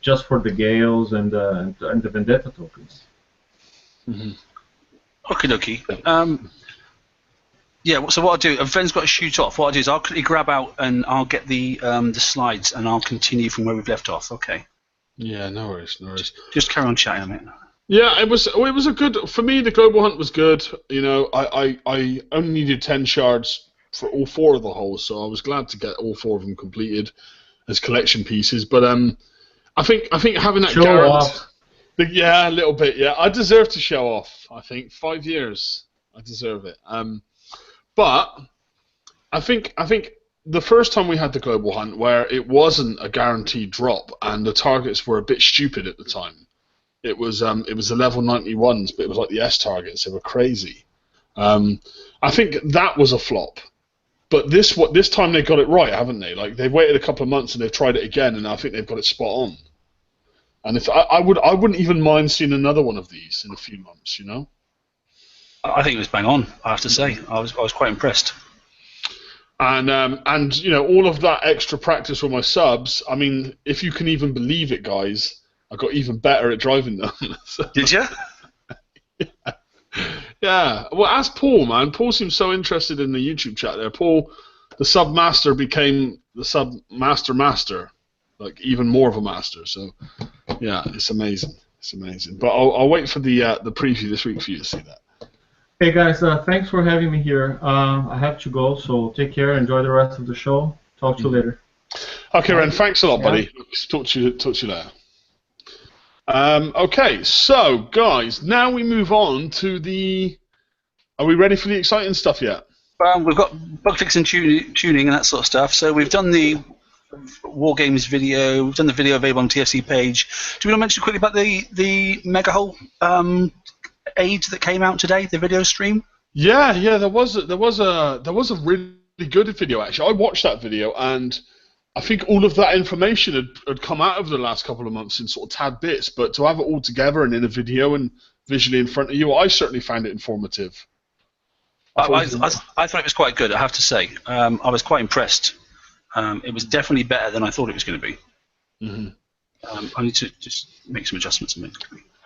Just for the Gales and the Vendetta tokens. Okie dokie. So what I'll do, a friend's got to shoot off. What I'll do is I'll quickly grab out and I'll get the slides and I'll continue from where we've left off. Okay. Yeah, no worries. Just carry on chatting a minute. Yeah, it was a good, for me. The global hunt was good. I only needed 10 shards for all 4 of the holes, so I was glad to get all 4 of them completed as collection pieces. But I think having that show off. Yeah, a little bit. Yeah, I deserve to show off. I think 5 years, I deserve it. But I think the first time we had the global hunt, where it wasn't a guaranteed drop and the targets were a bit stupid at the time. It was the level 91s, but it was like the S targets. They were crazy. I think that was a flop. But this time they got it right, haven't they? Like, they've waited a couple of months and they've tried it again, and I think they've got it spot on. And if I wouldn't even mind seeing another one of these in a few months, I think it was bang on. I have to say, I was quite impressed. And all of that extra practice with my subs. I mean, if you can even believe it, guys, I got even better at driving them. Did you? Yeah. Well, ask Paul, man. Paul seems so interested in the YouTube chat there. Paul, the sub master became the sub master, like even more of a master. So, yeah, it's amazing. It's amazing. But I'll wait for the preview this week for you to see that. Hey guys, thanks for having me here. I have to go, so take care. Enjoy the rest of the show. Talk to you later. Okay, Ren. Thanks a lot, buddy. Talk to you later. Okay, so guys, now we move on to the. Are we ready for the exciting stuff yet? We've got bug fixing, tuning, and that sort of stuff. So we've done the War Games video. We've done the video available on the TFC page. Do we want to mention quickly about the Mega Hole aid that came out today? The video stream. Yeah. There was a really good video actually. I watched that video and. I think all of that information had come out over the last couple of months in sort of tad bits, but to have it all together and in a video and visually in front of you, I certainly found it informative. I thought it was quite good, I have to say. I was quite impressed. It was definitely better than I thought it was going to be. Mm-hmm. I need to just make some adjustments.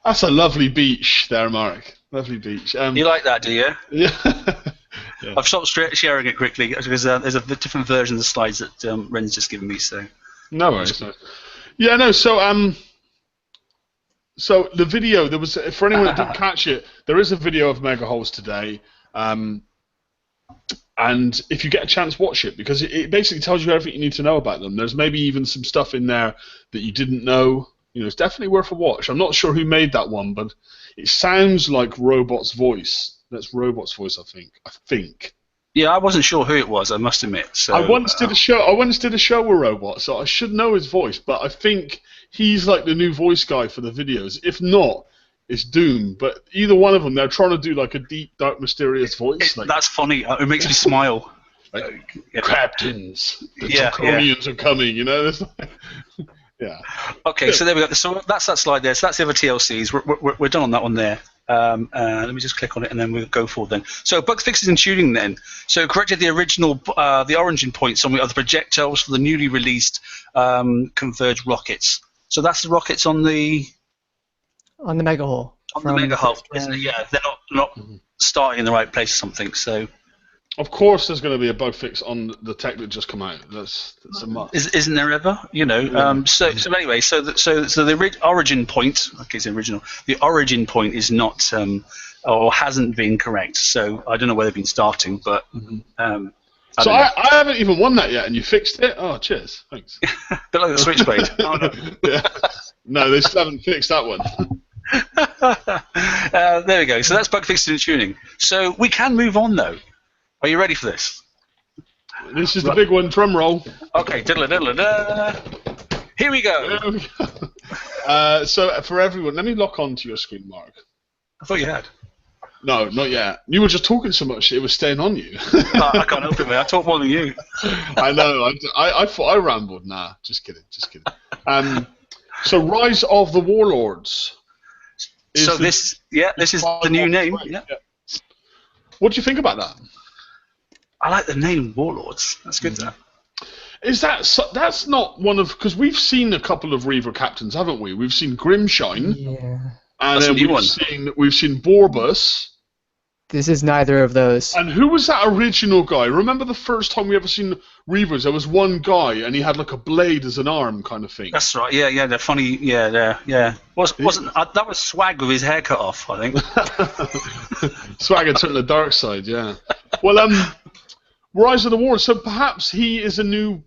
That's a lovely beach there, Mark. Lovely beach. You like that, do you? Yeah. Yeah. I've stopped sharing it quickly because there's a different version of the slides that Ren's just given me. So no worries. Yeah, no. So the video, there was, for anyone that didn't catch it, there is a video of Mega Holes today. And if you get a chance, watch it, because it basically tells you everything you need to know about them. There's maybe even some stuff in there that you didn't know. You know, it's definitely worth a watch. I'm not sure who made that one, but it sounds like Robot's voice. That's Robot's voice, I think. Yeah, I wasn't sure who it was, I must admit. So I once did a show with Robot, so I should know his voice, but I think he's like the new voice guy for the videos. If not, it's Doom. But either one of them, they're trying to do like a deep, dark, mysterious voice. That's funny. It makes me smile. Like, captains, the Draconians are coming. You know. Yeah. Okay, so there we go. So that's that slide there. So that's the other TLCs. We're done on that one there. Let me just click on it and then we'll go forward then. So bug fixes and tuning then. So corrected the original, the origin points on the other projectiles for the newly released converged rockets. So that's the rockets on the Mega Hull. On the Mega Hull, isn't it? Yeah, they're not starting in the right place or something. So. Of course, there's going to be a bug fix on the tech that just come out. That's a must. Isn't there ever? You know. Yeah. So anyway, so the origin point. Okay, it's the original. The origin point is not or hasn't been correct. So I don't know where they've been starting, but. I haven't even won that yet, and you fixed it. Oh, cheers, thanks. Bit like the Switchblade. Oh, no. Yeah. No, they still haven't fixed that one. There we go. So that's bug fixing and tuning. So we can move on though. Are you ready for this? This is the big one. Drum roll. Okay. Diddle-a-diddle-a-da. Here we go. So for everyone, let me lock onto your screen, Mark. I thought you had. No, not yet. You were just talking so much, it was staying on you. I can't help it, mate. I talk more than you. I know. I thought I rambled. Nah, just kidding. So Rise of the Warlords. This is the new name. Yeah. What do you think about that? I like the name Warlords. That's good. Is that's not one of, because we've seen a couple of Reaver captains, haven't we? We've seen Grimshine. Yeah. And then we've seen Borbus. This is neither of those. And who was that original guy? Remember the first time we ever seen Reavers? There was one guy, and he had like a blade as an arm, kind of thing. That's right. Yeah. They're funny. Yeah. Wasn't that was Swag with his hair cut off? I think. Swag had turned the dark side. Yeah. Well, Rise of the Warlords. So perhaps he is a new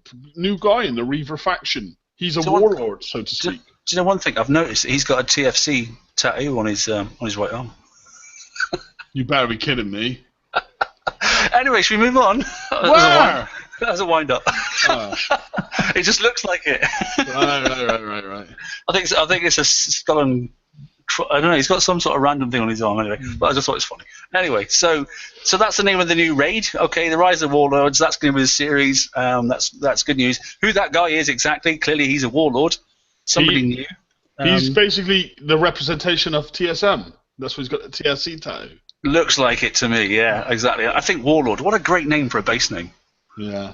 guy in the Reaver faction. He's a warlord, so to speak. Do you know one thing I've noticed? He's got a TFC tattoo on his right arm. You better be kidding me. Anyway, should we move on? Where? That was a wind-up. It just looks like it. Right. I think it's a skull and... I don't know, he's got some sort of random thing on his arm anyway, but I just thought it's funny. Anyway, so that's the name of the new raid. Okay, the Rise of Warlords, that's going to be the series. That's good news. Who that guy is exactly, clearly he's a warlord. Somebody new. He's basically the representation of TSM. That's why he's got the TLC tattoo. Looks like it to me, yeah, exactly. I think Warlord, what a great name for a base name. Yeah.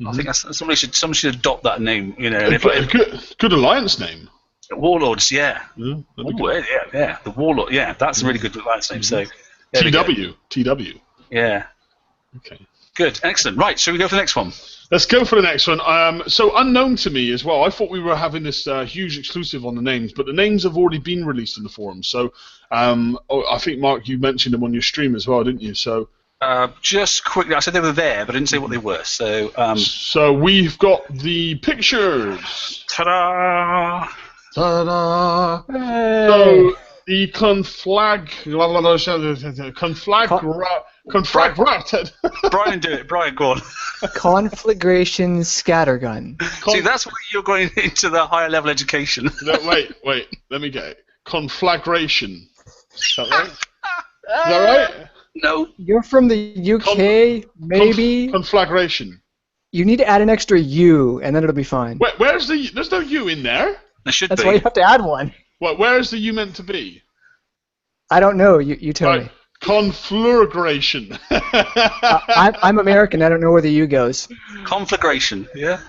I think somebody should adopt that name, you know. Good alliance name. Warlords, yeah. Yeah, the Warlord, yeah, that's a really good alliance name. So TW. Yeah. Okay. Good, excellent. Right, shall we go for the next one? Let's go for the next one. So unknown to me as well, I thought we were having this huge exclusive on the names, but the names have already been released in the forums. So I think, Mark, you mentioned them on your stream as well, didn't you? So just quickly, I said they were there, but I didn't say what they were. So so we've got the pictures. Ta-da! Ta-da! Hey. So the conflagrated. Brian, do it. Brian, go on. Conflagration scattergun. See, that's where you're going into the higher level education. No, wait. Let me get it. Conflagration. Is that right? Is that right? No. You're from the UK, maybe? Conflagration. You need to add an extra U, and then it'll be fine. Where's the... There's no U in there. There should That's be. why you have to add one. Where is the U meant to be? I don't know. You tell me. Conflagration. I'm American. I don't know where the U goes. Conflagration. Yeah.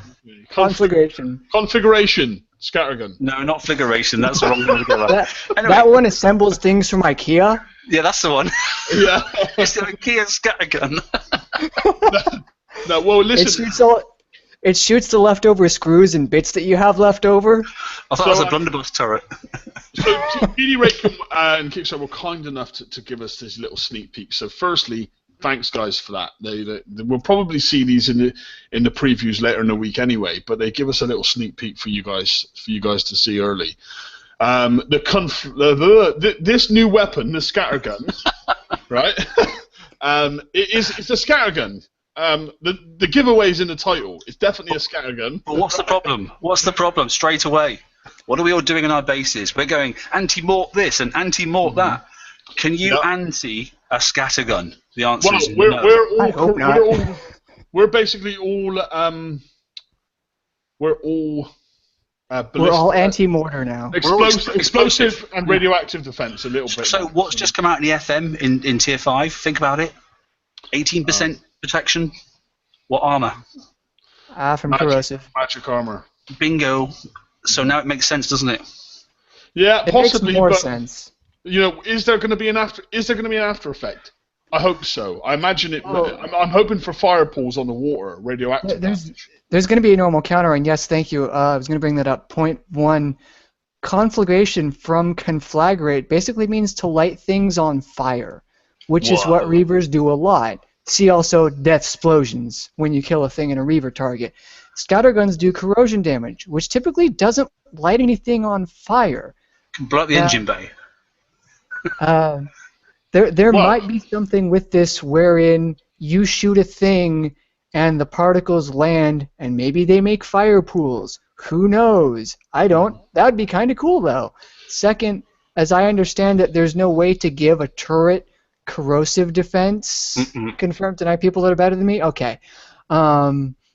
Conflagration. Configuration. Scattergun. No, not figuration. That's the wrong one together. Anyway. That one assembles things from IKEA. Yeah, that's the one. Yeah. It's the IKEA scattergun. No, well, listen. It shoots the leftover screws and bits that you have left over. I thought it was a blunderbuss turret. So PD Rake and Kickstarter were kind enough to give us this little sneak peek. So firstly, thanks guys for that. We'll probably see these in the previews later in the week anyway, but they give us a little sneak peek for you guys to see early. This new weapon, the scattergun, right? It's a scattergun. The giveaway's in the title. It's definitely a scattergun. But what's the problem? What's the problem straight away? What are we all doing in our bases? We're going anti-mort this and anti-mort that. Can you anti a scattergun? The answer is no. We're basically all we're all anti-mortar now. Explosive and radioactive defense a little bit. So what's just come out in the FM in Tier 5? Think about it. 18% protection. What armor? From corrosive. Magic armor. Bingo. So now it makes sense, doesn't it? Yeah, possibly. Makes more sense. You know, is there going to be an after effect? I hope so. I imagine it. I'm hoping for fire pools on the water, radioactive. There's going to be a normal counter, and yes, thank you. I was going to bring that up. Point 1, conflagration from conflagrate basically means to light things on fire, which is what Reavers do a lot. See also death explosions when you kill a thing in a Reaver target. Scatterguns do corrosion damage, which typically doesn't light anything on fire. Blow up the engine bay. There might be something with this wherein you shoot a thing and the particles land and maybe they make fire pools. Who knows? I don't. That would be kind of cool though. Second, as I understand it, there's no way to give a turret corrosive defense. Confirmed tonight, people that are better than me? Okay.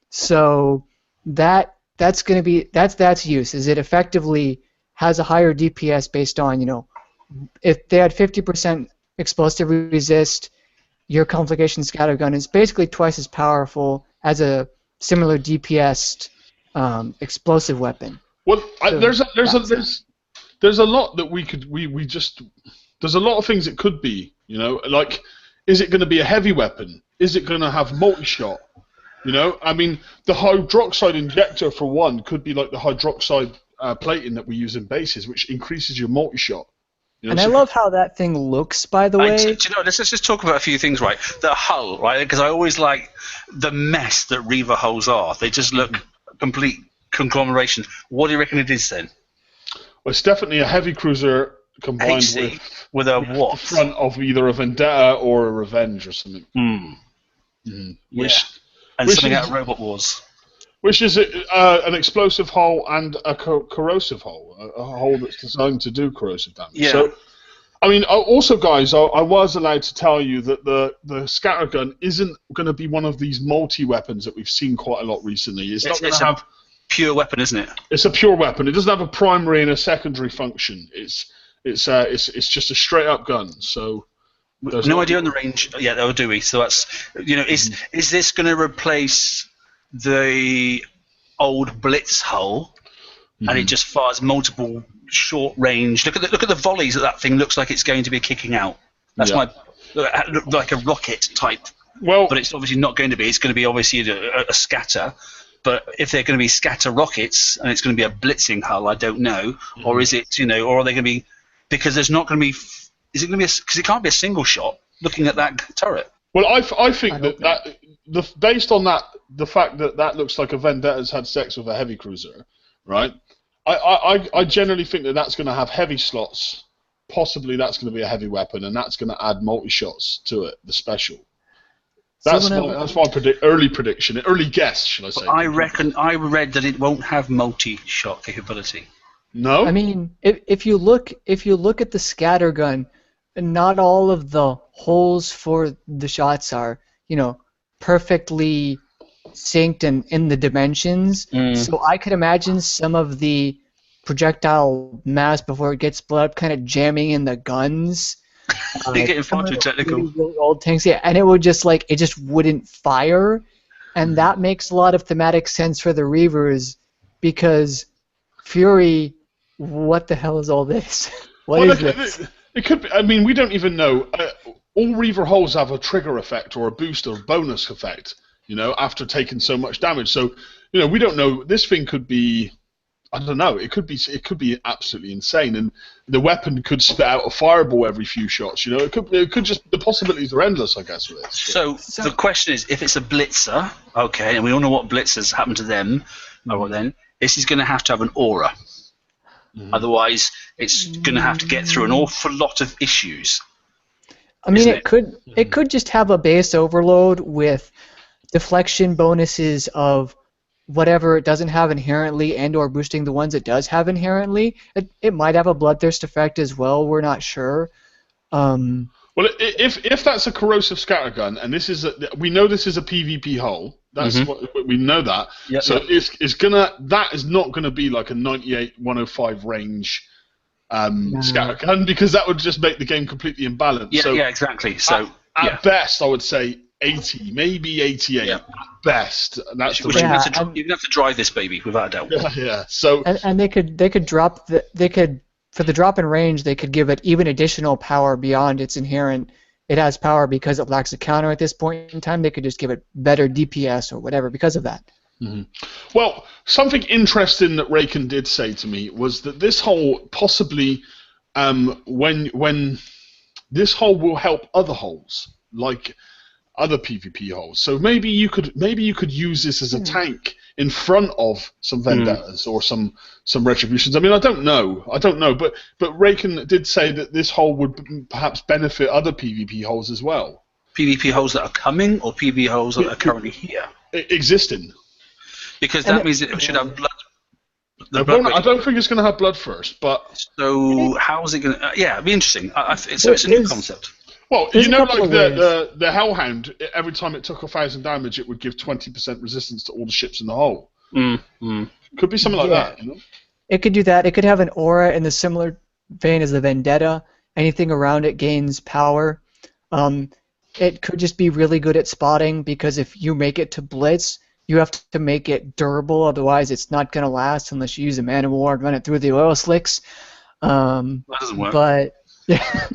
So that's going to be that's use. Is it effectively has a higher DPS based on, you know, if they had 50% explosive resist, your conflagration scattergun is basically twice as powerful as a similar DPS explosive weapon. Well, there's a lot that we just there's a lot of things it could be. You know, like, is it going to be a heavy weapon? Is it going to have multi-shot? You know, I mean, the hydroxide injector for one could be like the hydroxide plating that we use in bases, which increases your multi-shot. You know, and I love how that thing looks, by the way. Do you know, let's just talk about a few things, right? The hull, right? Because I always like the mess that Reaver hulls are. They just look complete conglomeration. What do you reckon it is then? Well, it's definitely a heavy cruiser combined with a what? The front of either a Vendetta or a Revenge or something. Something out of Robot Wars. Which is an explosive hull and a corrosive hull, a hull that's designed to do corrosive damage. Yeah. So, I mean, also, guys, I was allowed to tell you that the scattergun isn't going to be one of these multi-weapons that we've seen quite a lot recently. It's not going to have pure weapon, isn't it? It's a pure weapon. It doesn't have a primary and a secondary function. It's just a straight-up gun. So. No idea on the range. Yeah, that'll do. So that's, you know, is this going to replace the old Blitz hull, and it just fires multiple short range? Look at the volleys that thing looks like it's going to be kicking out. That's like a rocket type. Well, but it's obviously not going to be. It's going to be obviously a scatter. But if they're going to be scatter rockets and it's going to be a blitzing hull, I don't know. Or is it, you know, or are they going to be, because there's not going to be. Is it going to be because it can't be a single shot? Looking at that turret. Well, I think based on that, the fact that looks like a Vendetta's had sex with a heavy cruiser, right? I generally think that's going to have heavy slots. Possibly that's going to be a heavy weapon, and that's going to add multi-shots to it, the special. That's my early prediction, early guess, shall I say? I read that it won't have multi-shot capability. No. I mean, if you look at the scattergun, not all of the holes for the shots are, you know, perfectly synced and in the dimensions. So I could imagine some of the projectile mass before it gets split up kind of jamming in the guns. They're getting far too technical. Really old tanks, yeah, and it just wouldn't fire, and that makes a lot of thematic sense for the Reavers because Fury, what the hell is all this? What is this? It could be. I mean, we don't even know. All Reaver hulls have a trigger effect or a boost or bonus effect, you know, after taking so much damage. So, you know, we don't know. This thing could be I don't know. It could be absolutely insane, and the weapon could spit out a fireball every few shots. You know, it could just the possibilities are endless. I guess with it. So the question is, if it's a blitzer, okay, and we all know what blitzers happen to them, well then this is going to have an aura. Otherwise, it's going to have to get through an awful lot of issues. I mean, it could just have a base overload with deflection bonuses of whatever it doesn't have inherently, and/or boosting the ones it does have inherently. It might have a bloodthirst effect as well. We're not sure. Well, if that's a corrosive scattergun, and we know this is a PvP hull. That's what we know that. Yep, so that is not gonna be like a 98-105 range scattergun, because that would just make the game completely imbalanced. Yeah, exactly. So at best, I would say 80, maybe 88. At best, that's the range. You're gonna have to drive this baby without a doubt. Yeah. So and they could drop for the drop in range, they could give it even additional power beyond its inherent. It has power because it lacks a counter at this point in time. They could just give it better DPS or whatever because of that. Well, something interesting that Raken did say to me was that this hull possibly, when this hull will help other hulls, like other PvP hulls. So maybe you could use this as a tank in front of some vendettas or some retributions. I mean, I don't know, but Raken did say that this hull would perhaps benefit other PvP hulls as well. PvP hulls that are coming, or PvP hulls that are currently here? Existing. Because that means it should have blood. I don't think it's going to have blood first, but so how is it going to? Yeah, it'd be interesting. So it's a new concept. Well, you know, like the Hellhound, every time it took 1,000 damage, it would give 20% resistance to all the ships in the hull. Could be something like that, you know? It could do that. It could have an aura in the similar vein as the Vendetta. Anything around it gains power. It could just be really good at spotting, because if you make it to Blitz, you have to make it durable. Otherwise, it's not going to last unless you use a Man of War and run it through the oil slicks. That doesn't work. But yeah.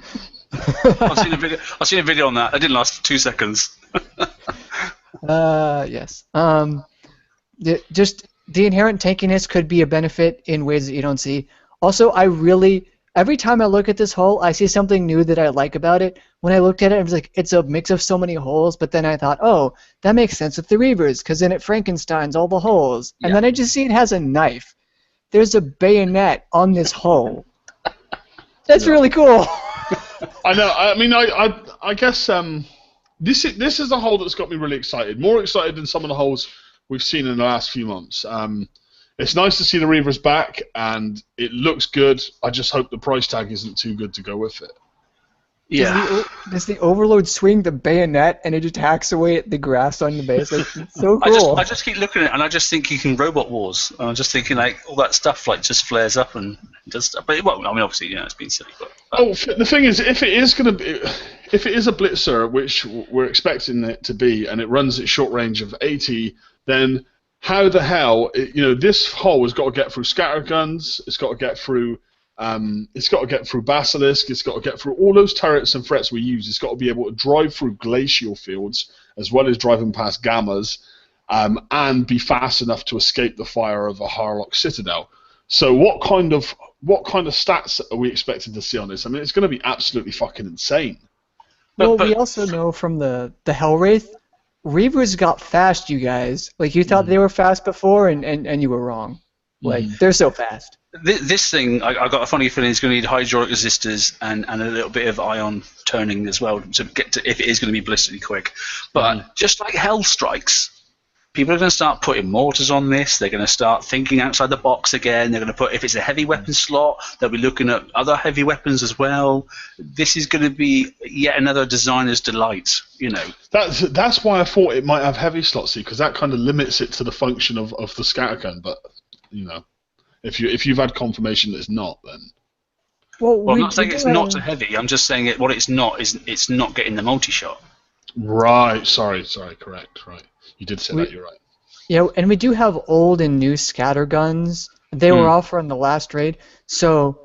I've seen a video on that. It didn't last 2 seconds. Yes. Just the inherent tankiness could be a benefit in ways that you don't see. Also, every time I look at this hull, I see something new that I like about it. When I looked at it, I was like, it's a mix of so many holes, but then I thought, oh, that makes sense with the Reavers, because then it Frankensteins all the holes. And then I just see it has a knife. There's a bayonet on this hull. That's really cool. I know. I mean, I guess this is a hull that's got me really excited. More excited than some of the hulls we've seen in the last few months. It's nice to see the Reavers back, and it looks good. I just hope the price tag isn't too good to go with it. Yeah. Does the Overlord swing the bayonet and it just hacks away at the grass on the base? Like, it's so cool. I just keep looking at it, and I just think you can robot wars. And I'm just thinking, like, all that stuff like just flares up and does stuff. But it won't. I mean, obviously, it's been silly. But the thing is, if it is a blitzer, which we're expecting it to be, and it runs at short range of 80, then how the hell, this hull has got to get through scatterguns. It's got to get through. It's got to get through Basilisk. It's got to get through all those turrets and threats we use. It's got to be able to drive through glacial fields as well as driving past gammas, and be fast enough to escape the fire of a Harlock Citadel. So what kind of stats are we expected to see on this? I mean, it's going to be absolutely fucking insane. Well, we also know from the Hellwraith, Reavers got fast, you guys. Like, you thought they were fast before, and you were wrong. Like, they're so fast. This thing, I got a funny feeling it's going to need hydraulic resistors and a little bit of ion turning as well to get to, if it is going to be blisteringly quick. But just like Hell Strikes, people are going to start putting mortars on this. They're going to start thinking outside the box again. They're going to put, if it's a heavy weapon slot, they'll be looking at other heavy weapons as well. This is going to be yet another designer's delight, That's why I thought it might have heavy slots, because that kind of limits it to the function of the scattergun. But if you've had confirmation that it's not, then. Well, I'm not saying it's not too heavy. I'm just saying what it's not is it's not getting the multi-shot. Right. Sorry. Correct. Right. You did say that. You're right. Yeah, and we do have old and new scatterguns. They were offered in the last raid, so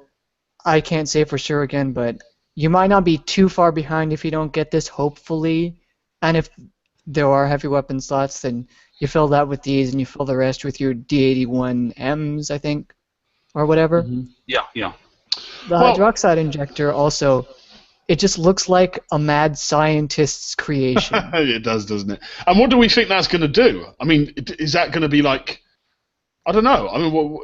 I can't say for sure again, but you might not be too far behind if you don't get this, hopefully. And if there are heavy weapon slots, then you fill that with these, and you fill the rest with your D81Ms, I think. or whatever. Yeah, yeah. The hydroxide injector also, it just looks like a mad scientist's creation. It does, doesn't it? And what do we think that's going to do? I mean, is that going to be like, I don't know. I mean,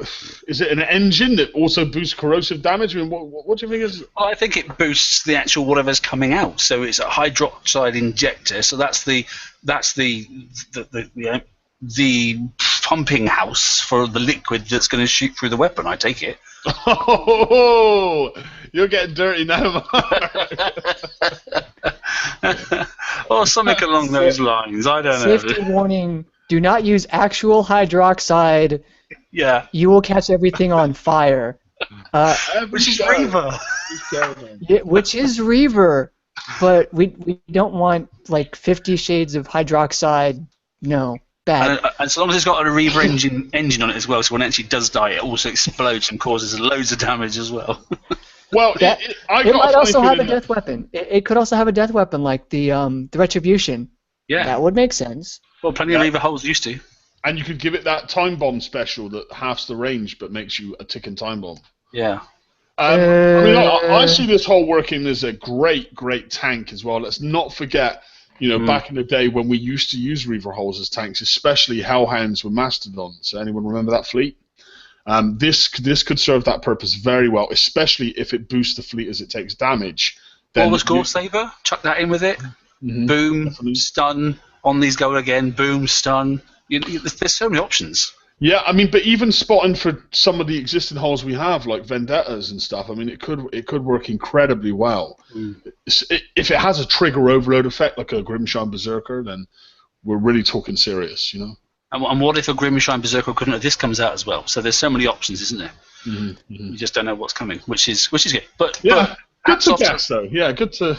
is it an engine that also boosts corrosive damage? I mean, what do you think is? Well, I think it boosts the actual whatever's coming out. So it's a hydroxide injector. So that's the pumping house for the liquid that's going to shoot through the weapon. I take it. Oh, you're getting dirty now, Or something along those lines. I don't know. Safety warning: do not use actual hydroxide. Yeah. You will catch everything on fire. Which is Reaver. Yeah, which is Reaver, but we don't want like 50 shades of hydroxide. No, bad. And so long as it's got a Reaver engine on it as well, so when it actually does die, it also explodes and causes loads of damage as well. Well, it might also have a death weapon. It could also have a death weapon like the Retribution. Yeah. That would make sense. Well, plenty of Reaver holes used to. And you could give it that time bomb special that halves the range but makes you a ticking time bomb. Yeah. I mean, I see this whole working as a great tank as well. Let's not forget, back in the day when we used to use Reaver holes as tanks, especially Hellhounds with Mastodons. Anyone remember that fleet? This could serve that purpose very well, especially if it boosts the fleet as it takes damage. What was Gore Saver? Chuck that in with it. Boom, definitely. Stun. On these go again. Boom, stun. There's so many options. Yeah, I mean, but even spotting for some of the existing hulls we have, like Vendettas and stuff, I mean, it could work incredibly well. If it has a trigger overload effect, like a Grimshine Berserker, then we're really talking serious, And what if a Grimshine Berserker equivalent of this comes out as well? So there's so many options, isn't there? You just don't know what's coming, which is good. But good to guess, though. Yeah, good to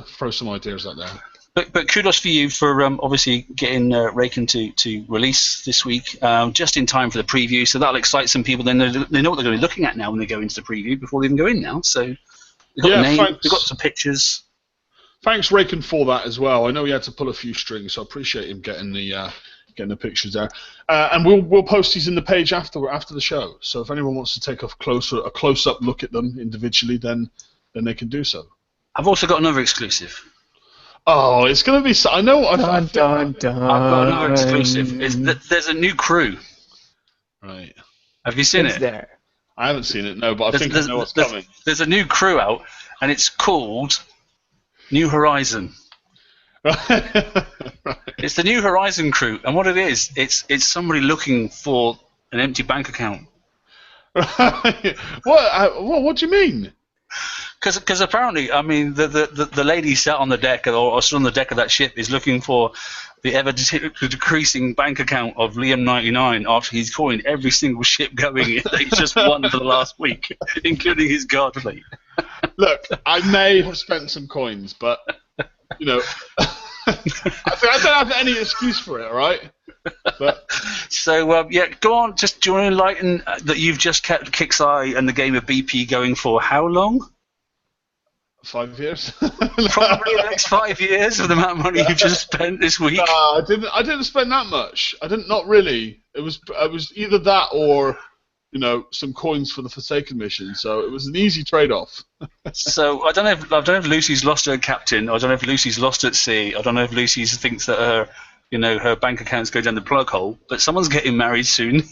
throw some ideas out there. But kudos for you for obviously getting Raken to release this week, just in time for the preview. So that'll excite some people. They know what they're going to be looking at now when they go into the preview before they even go in now. So they've got the name, they've got some pictures. Thanks, Raken, for that as well. I know he had to pull a few strings, so I appreciate him getting the pictures there. And we'll post these in the page after the show. So if anyone wants to take a close-up look at them individually, then they can do so. I've also got another exclusive. Oh, it's going to be... I know... I've got another exclusive. There's a new crew. Right. Have you seen it? There. I haven't seen it, no, but I think I know what's coming. There's a new crew out, and it's called New Horizon. Right. It's the New Horizon crew, and what it is, it's somebody looking for an empty bank account. Right. What do you mean? Because apparently, I mean, the lady sat on the deck or stood on the deck of that ship is looking for the ever decreasing bank account of Liam 99 after he's coined every single ship going that he's just won for the last week, including his guard fleet. Look, I may have spent some coins, but I don't have any excuse for it, all right? But so go on. Do you want to enlighten that you've just kept Kix's Eye and the game of BP going for how long? 5 years. Probably the next 5 years of the amount of money you've just spent this week. I didn't spend that much. Not really. It was either that or some coins for the Forsaken mission. So it was an easy trade-off. So I don't know if Lucy's lost her captain. I don't know if Lucy's lost at sea. I don't know if Lucy thinks that her bank accounts go down the plug hole. But someone's getting married soon.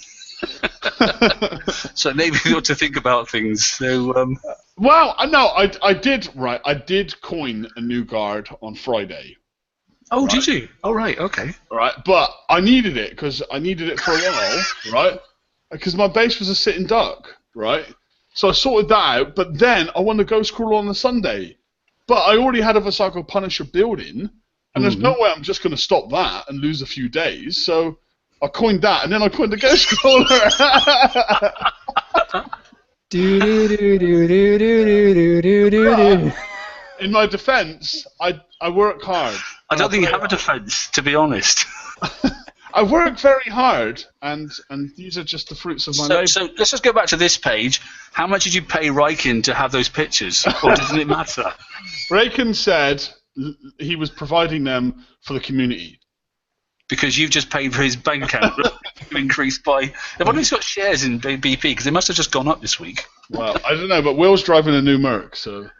So maybe we ought to think about things. So well, no, I did coin a new guard on Friday. Oh, right? Did you? Oh, right, okay. All right, but I needed it because I needed it for a while, right? Because my base was a sitting duck, right? So I sorted that out, but then I won the Ghost Crawler on the Sunday. But I already had a Vasako Punisher building, and there's no way I'm just going to stop that and lose a few days. So I coined that, and then I coined the Ghost Crawler. In my defense, I work hard. I don't think you have a defense, to be honest. I work very hard, and these are just the fruits of my labor. So let's just go back to this page. How much did you pay Raken to have those pictures, or doesn't it matter? Raken said he was providing them for the community. Because you've just paid for his bank account. increased by. They've only got shares in BP because they must have just gone up this week. Well, I don't know, but Will's driving a new Merc, so.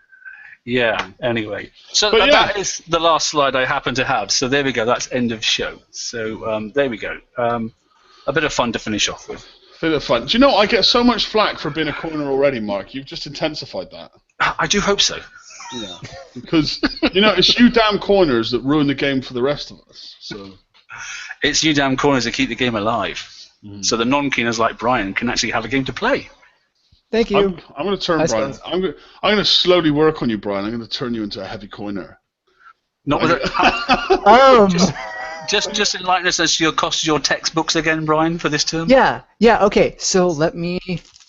Yeah. Anyway, so But that is the last slide I happen to have. So there we go. That's end of show. So there we go. A bit of fun to finish off with. Bit of fun. Do you know, I get so much flack for being a corner already, Mark. You've just intensified that. I do hope so. Yeah. Because, it's you damn corners that ruin the game for the rest of us. So. It's you damn corners that keep the game alive. So the non-keeners like Brian can actually have a game to play. Thank you. I'm going to turn Brian. I'm going to slowly work on you, Brian. I'm going to turn you into a heavy coiner. Not with Just enlighten us as to your cost of your textbooks again, Brian, for this term. Yeah. Okay. So let me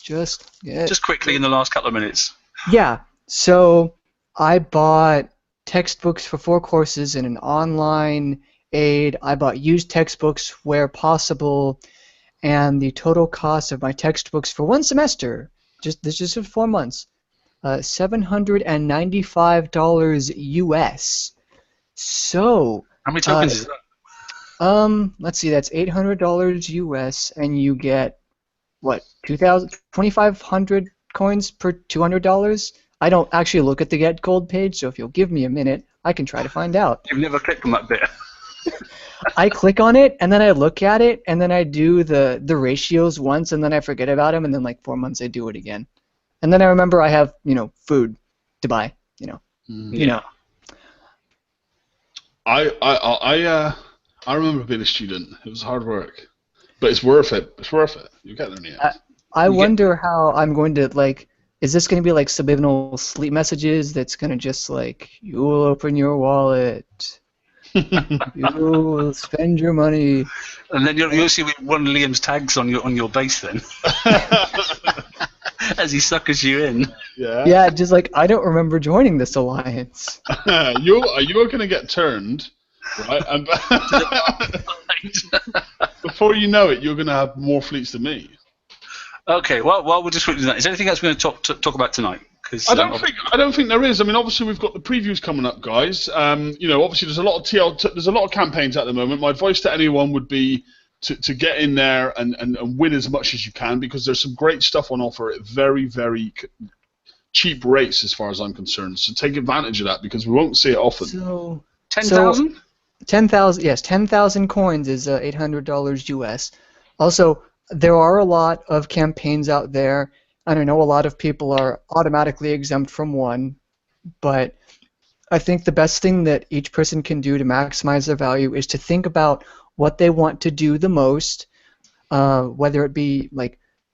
just quickly in the last couple of minutes. Yeah. So I bought textbooks for 4 courses in an online aid. I bought used textbooks where possible, and the total cost of my textbooks for 1 semester, just for 4 months, $795 US. So. How many tokens is that? Let's see, that's $800 US, and you get, what, 2,500 coins per $200? I don't actually look at the Get Gold page, so if you'll give me a minute, I can try to find out. You've never clicked on that bit. I click on it, and then I look at it, and then I do the ratios once, and then I forget about them, and then like 4 months I do it again. And then I remember I have, food to buy, I remember being a student. It was hard work, but it's worth it. It's worth it. You get there in the end. I wonder how I'm going to Is this going to be like subliminal sleep messages? That's going to just you will open your wallet, you will spend your money, and then you'll see one of Liam's tags on your base then, as he suckers you in. Yeah. Yeah, just I don't remember joining this alliance. You're going to get turned. Right, and before you know it, you're going to have more fleets than me. Okay, well, while we're just looking at that, is there anything else we're going to talk about tonight? I don't think there is. I mean, obviously we've got the previews coming up, guys. Obviously there's a lot of there's a lot of campaigns at the moment. My advice to anyone would be to get in there and win as much as you can, because there's some great stuff on offer at very, very cheap rates as far as I'm concerned. So take advantage of that, because we won't see it often. So 10,000? 10,000, yes, 10,000 coins is $800 US. Also, there are a lot of campaigns out there, and I know a lot of people are automatically exempt from one, but I think the best thing that each person can do to maximize their value is to think about what they want to do the most, whether it be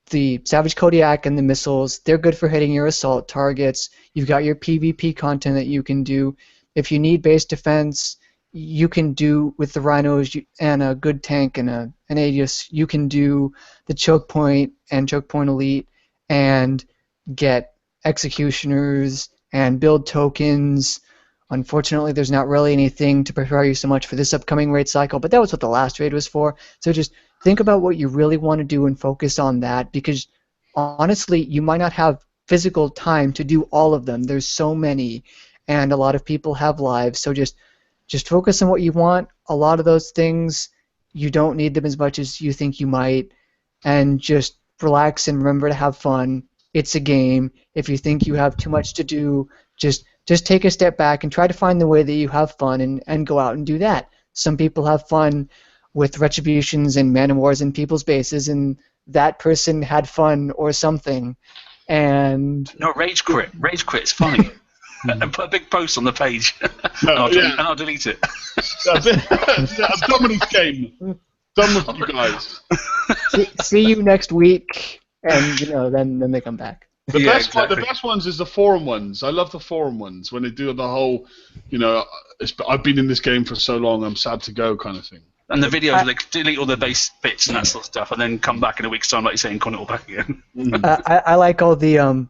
the Savage Kodiak and the missiles. They're good for hitting your assault targets. You've got your PvP content that you can do. If you need base defense, you can do with the Rhinos and a good tank and an Aegis, you can do the Choke Point and Choke Point Elite and get Executioners and build tokens. Unfortunately, there's not really anything to prepare you so much for this upcoming raid cycle, but that was what the last raid was for. So just think about what you really want to do and focus on that, because honestly, you might not have physical time to do all of them. There's so many, and a lot of people have lives, so just focus on what you want. A lot of those things, you don't need them as much as you think you might, and just relax and remember to have fun. It's a game. If you think you have too much to do, just take a step back and try to find the way that you have fun and go out and do that. Some people have fun with retributions and man of wars in people's bases, and that person had fun or something. And no, rage quit. Rage quit's funny. And put a big post on the page, and I'll delete it. Dominic's game. Done with you guys. See you next week, and then they come back. The best ones is the forum ones. I love the forum ones when they do the whole, I've been in this game for so long, I'm sad to go kind of thing. And the videos, delete all the base bits and that sort of stuff, and then come back in a week's time, like you say, and con it all back again. I like all the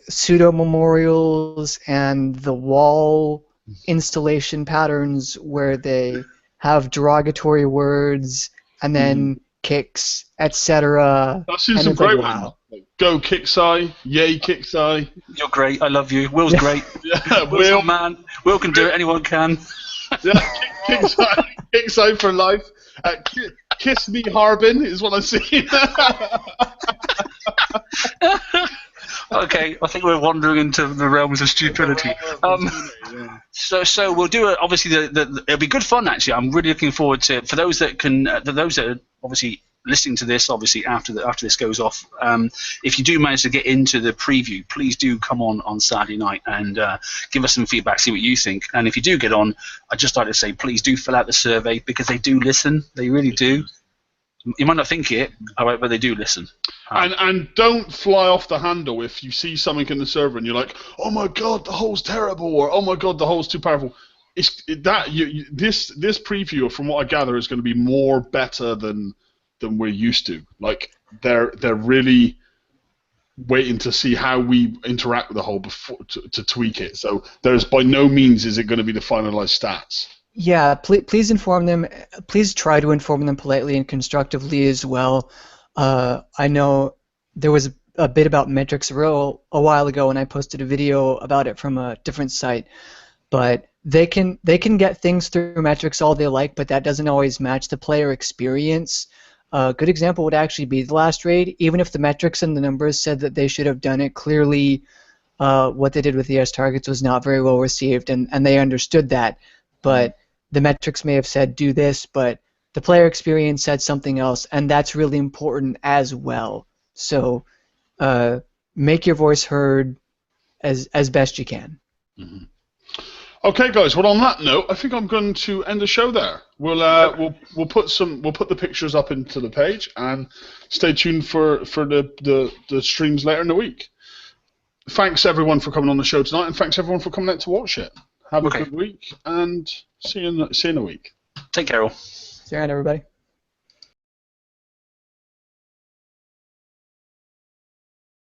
pseudo memorials and the wall installation patterns where they have derogatory words and then kicks, etc. I've seen some great ones. Go Kixeye, yay Kixeye. You're great. I love you. Will's great. Yeah, Will's a man. Will can do it. Anyone can. Yeah, Kixeye for life. Kiss me, Harbin, is what I'm seeing. Okay, I think we're wandering into the realms of stupidity. So we'll do it. Obviously, it'll be good fun. Actually, I'm really looking forward to it. For those that can, those that are obviously listening to this, obviously after this goes off, if you do manage to get into the preview, please do come on Saturday night and give us some feedback, see what you think. And if you do get on, I'd just like to say, please do fill out the survey because they do listen. They really do. You might not think it, but they do listen. And don't fly off the handle if you see something in the server and you're like, oh my god, the hole's terrible, or oh my god, the hole's too powerful. This preview, from what I gather, is going to be more better than we're used to. Like they're really waiting to see how we interact with the hole before to tweak it. So there's by no means is it going to be the finalized stats. Yeah, please inform them. Please try to inform them politely and constructively as well. I know there was a bit about metrics a while ago, and I posted a video about it from a different site. But they can get things through metrics all they like, but that doesn't always match the player experience. A good example would actually be the last raid. Even if the metrics and the numbers said that they should have done it, clearly what they did with ES targets was not very well received, and they understood that. But the metrics may have said do this, but the player experience said something else, and that's really important as well. So make your voice heard as best you can. Mm-hmm. Okay, guys. Well, on that note, I think I'm going to end the show there. We'll put the pictures up into the page, and stay tuned for the streams later in the week. Thanks everyone for coming on the show tonight, and thanks everyone for coming out to watch it. Have a good week, and see you in a week. Take care, all. See you around, everybody.